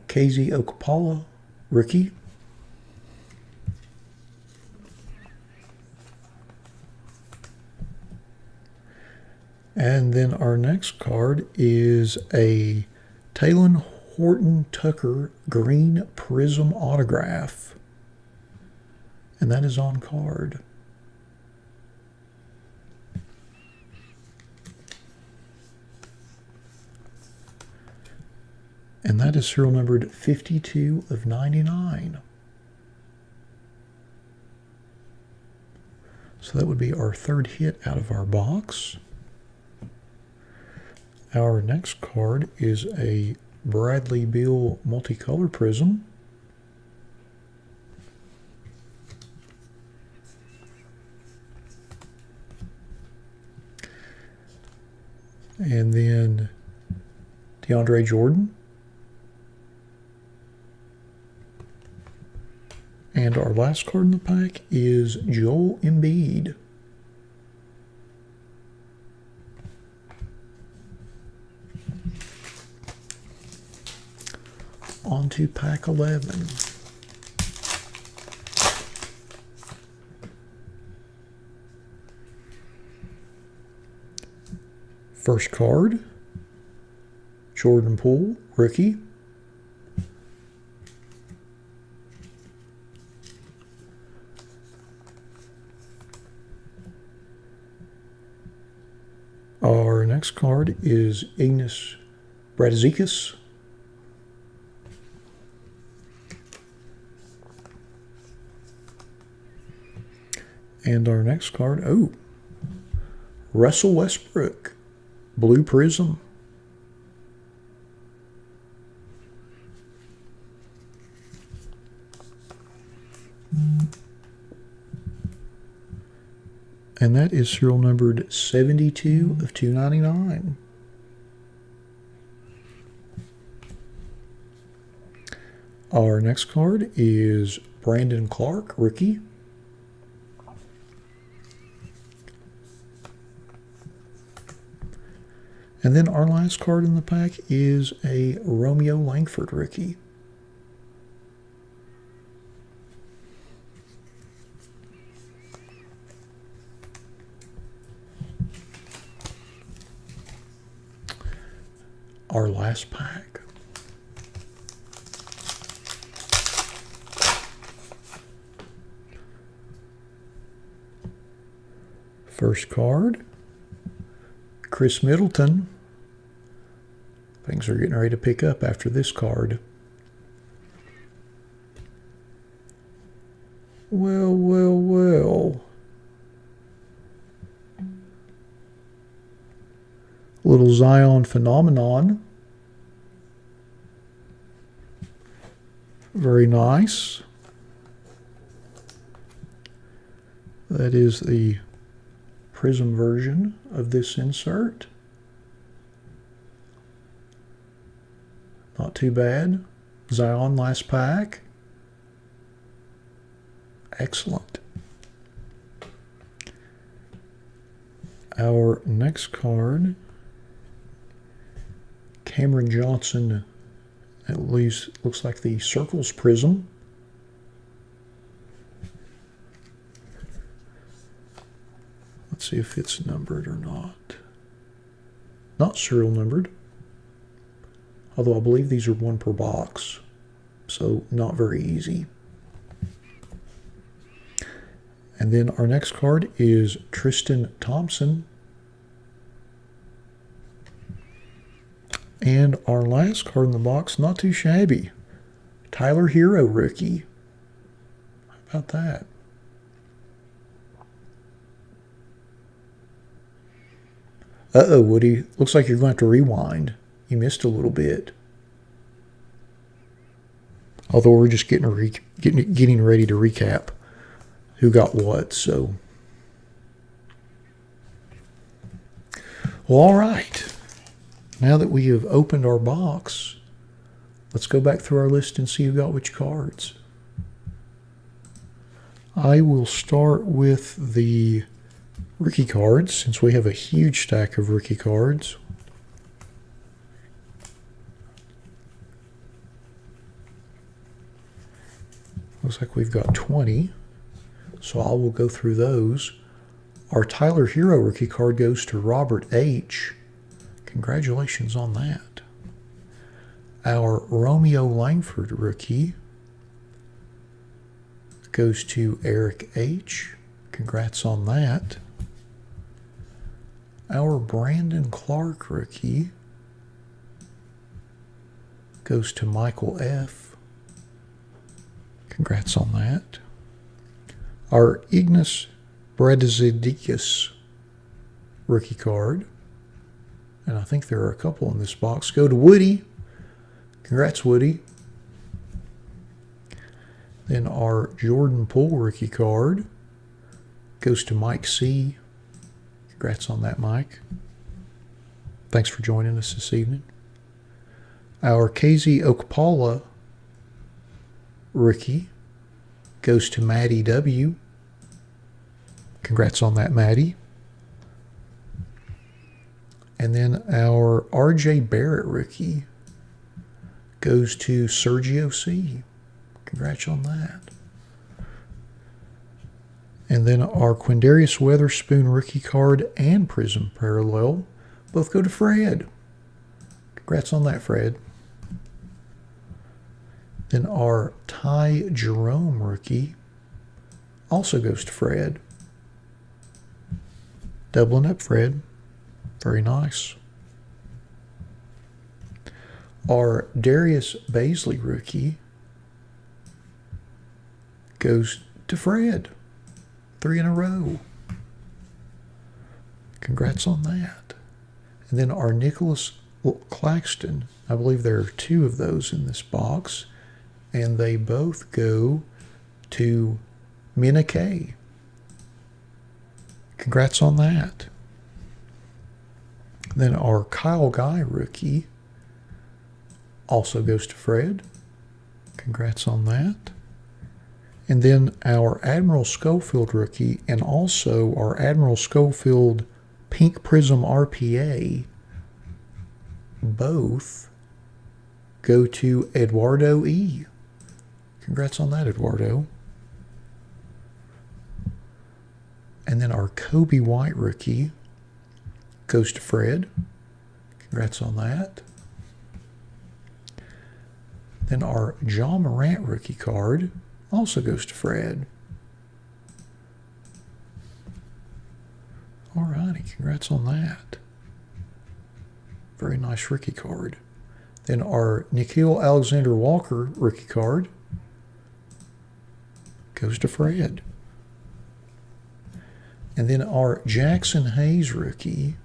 KZ Okpala, rookie. And then our next card is a Talen Horton-Tucker Green Prism autograph. And that is on card. And that is serial numbered 52 of 99. So that would be our third hit out of our box. Our next card is a Bradley Beal multicolor prism. And then DeAndre Jordan. And our last card in the pack is Joel Embiid. On to pack 11. First card, Jordan Poole, rookie. Our next card is Ignas Brazdeikis. And our next card, Russell Westbrook, Blue Prism. And that is serial numbered 72 of 299. Our next card is Brandon Clark, rookie. And then our last card in the pack is a Romeo Langford rookie. Our last pack. First card, Chris Middleton. Things are getting ready to pick up after this card. Well, well, well. Little Zion phenomenon. Very nice. That is the Prism version of this insert. Not too bad. Zion last pack. Excellent. Our next card, Cameron Johnson, at least looks like the Circles Prism. Let's see if it's numbered or not. Not serial numbered. Although I believe these are one per box, so not very easy. And then our next card is Tristan Thompson. And our last card in the box, not too shabby. Tyler Hero rookie. How about that? Uh-oh, Woody. Looks like you're going to have to rewind. You missed a little bit. Although we're just getting ready to recap who got what, so. Well, all right. Now that we have opened our box, let's go back through our list and see who got which cards. I will start with the rookie cards, since we have a huge stack of rookie cards. Looks like we've got 20, so I will go through those. Our Tyler Hero rookie card goes to Robert H. Congratulations on that. Our Romeo Langford rookie goes to Eric H. Congrats on that. Our Brandon Clark rookie goes to Michael F. Congrats on that. Our Ignas Brazdeikis rookie card, and I think there are a couple in this box, go to Woody. Congrats, Woody. Then our Jordan Poole rookie card goes to Mike C. Congrats on that, Mike. Thanks for joining us this evening. Our KZ Okpala rookie goes to Maddie W. Congrats on that, Maddie. And then our RJ Barrett rookie goes to Sergio C. Congrats on that. And then our Quindarius Weatherspoon rookie card and Prism Parallel both go to Fred. Congrats on that, Fred. Then our Ty Jerome rookie also goes to Fred. Doubling up, Fred. Very nice. Our Darius Baisley rookie goes to Fred. 3 in a row. Congrats on that. And then our Nicholas Claxton, I believe there are 2 of those in this box, and they both go to Mina K. Congrats on that. Then our Kyle Guy rookie also goes to Fred. Congrats on that. And then our Admiral Schofield rookie and also our Admiral Schofield Pink Prism RPA both go to Eduardo E. Congrats on that, Eduardo. And then our Kobe White rookie goes to Fred. Congrats on that. Then our John Morant rookie card also goes to Fred. righty. Congrats on that. Very nice rookie card. Then our Nikhil Alexander Walker rookie card goes to Fred. And then our Jackson Hayes rookie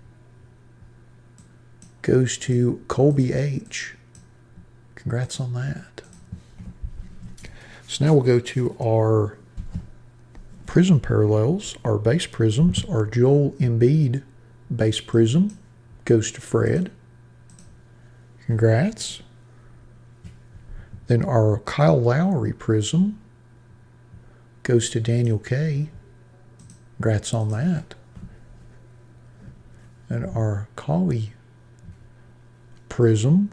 goes to Colby H. Congrats on that. So now we'll go to our Prism parallels, our base prisms. Our Joel Embiid base prism goes to Fred. Congrats. Then our Kyle Lowry prism goes to Daniel K. Congrats on that. And our Collie prism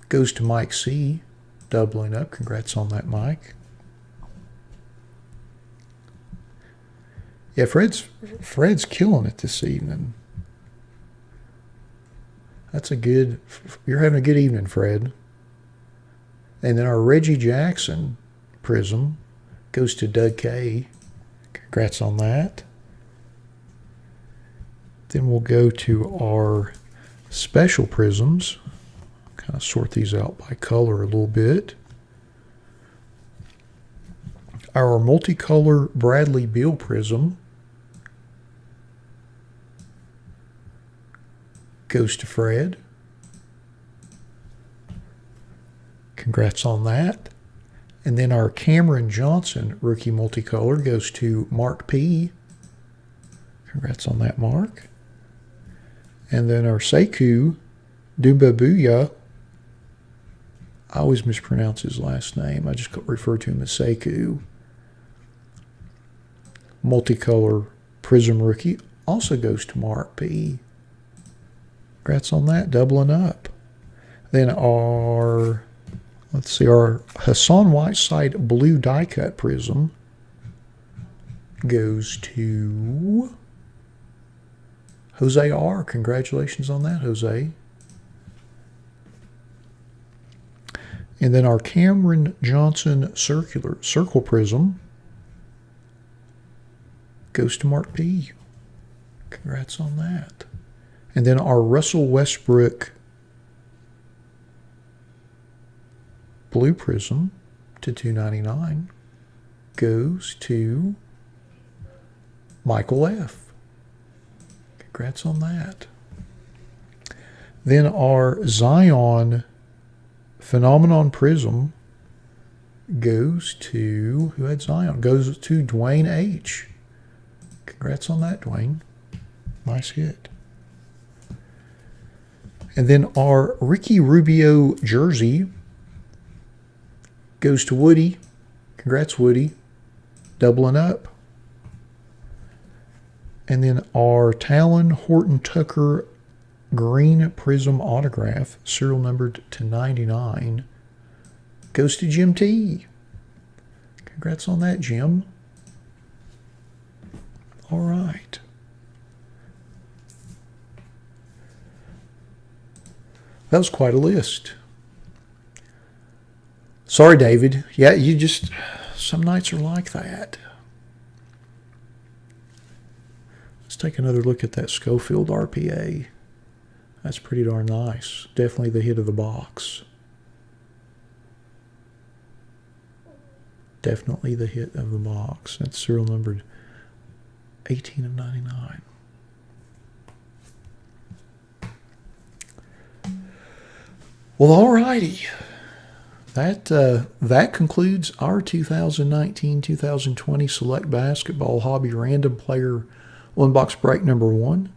goes to Mike C. Doubling up. Congrats on that, Mike. Yeah, Fred's killing it this evening. You're having a good evening, Fred. And then our Reggie Jackson prism goes to Doug K. Congrats on that. Then we'll go to our special prisms. Kind of sort these out by color a little bit. Our multicolor Bradley Beal prism goes to Fred. Congrats on that. And then our Cameron Johnson rookie multicolor goes to Mark P. Congrats on that, Mark. And then our Sekou Dumbabuya. I always mispronounce his last name. I just refer to him as Sekou. Multicolor Prism rookie also goes to Mark P. Congrats on that, doubling up. Then our Hassan Whiteside blue die cut prism goes to Jose R. Congratulations on that, Jose. And then our Cameron Johnson circle prism goes to Mark P. Congrats on that. And then our Russell Westbrook blue prism to $2.99 goes to Michael F. Congrats on that. Then our Zion Phenomenon prism goes to, who had Zion? Goes to Dwayne H. Congrats on that, Dwayne. Nice hit. And then our Ricky Rubio jersey goes to Woody. Congrats, Woody. Doubling up. And then our Talon Horton Tucker green prism autograph, serial numbered to 99, goes to Jim T. Congrats on that, Jim. All right. That was quite a list. Sorry, David. Yeah, some nights are like that. Let's take another look at that Schofield RPA. That's pretty darn nice. Definitely the hit of the box. Definitely the hit of the box. That's serial numbered 18 of 99. Well, all righty. That concludes our 2019-2020 Select Basketball Hobby Random Player One Box Break number 1.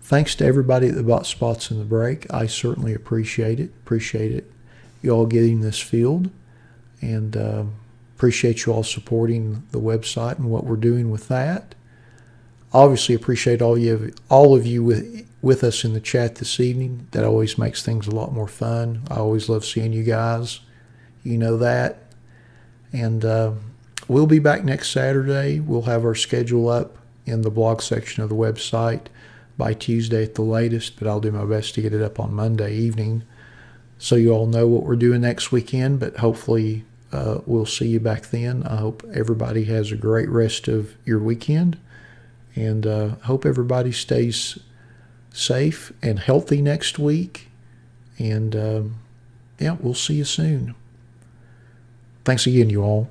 Thanks to everybody that bought spots in the break. I certainly appreciate it. Appreciate it. You all getting this field, and appreciate you all supporting the website and what we're doing with that. Obviously, appreciate all of you with us in the chat this evening. That always makes things a lot more fun. I always love seeing you guys. You know that. And we'll be back next Saturday. We'll have our schedule up in the blog section of the website by Tuesday at the latest, but I'll do my best to get it up on Monday evening so you all know what we're doing next weekend, but hopefully we'll see you back then. I hope everybody has a great rest of your weekend, And hope everybody stays safe and healthy next week. And yeah, we'll see you soon. Thanks again, you all.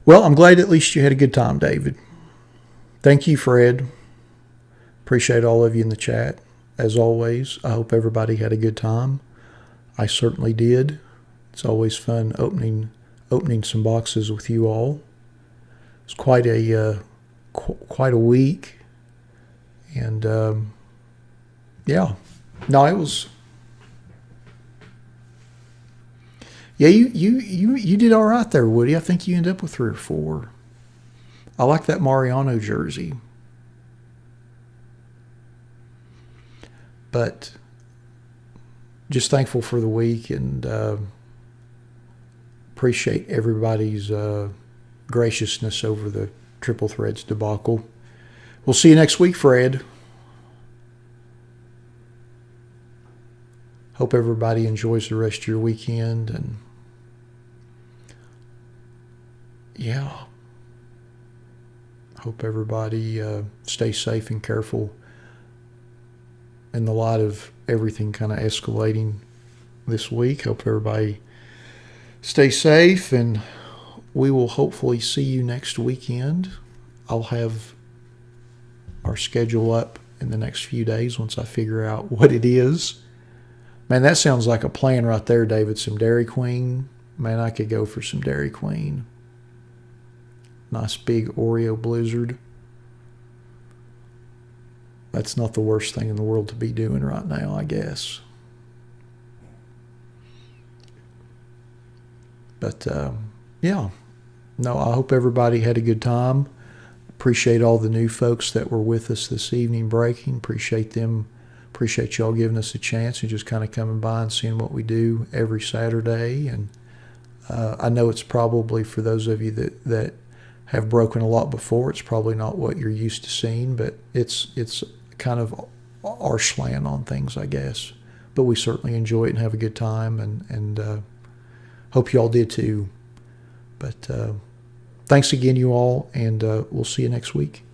Well, I'm glad at least you had a good time, David. Thank you, Fred. Appreciate all of you in the chat. As always, I hope everybody had a good time. I certainly did. It's always fun opening some boxes with you all. It's quite a week, and yeah, no, it was. Yeah, you did all right there, Woody. I think you ended up with 3 or 4. I like that Mariano jersey. But just thankful for the week, and appreciate everybody's graciousness over the Triple Threads debacle. We'll see you next week, Fred. Hope everybody enjoys the rest of your weekend, and yeah, hope everybody stays safe and careful in the light of everything kind of escalating this week. Hope everybody stays safe, and we will hopefully see you next weekend. I'll have our schedule up in the next few days once I figure out what it is. Man, that sounds like a plan right there, David. Some Dairy Queen. Man, I could go for some Dairy Queen. Nice big Oreo blizzard. That's not the worst thing in the world to be doing right now, I guess. But yeah, no, I hope everybody had a good time. Appreciate all the new folks that were with us this evening breaking. Appreciate them. Appreciate y'all giving us a chance and just kind of coming by and seeing what we do every Saturday. And I know it's probably, for those of you that have broken a lot before, it's probably not what you're used to seeing, but it's kind of our slant on things, I guess. But we certainly enjoy it and have a good time, and hope you all did too. But thanks again, you all, and we'll see you next week.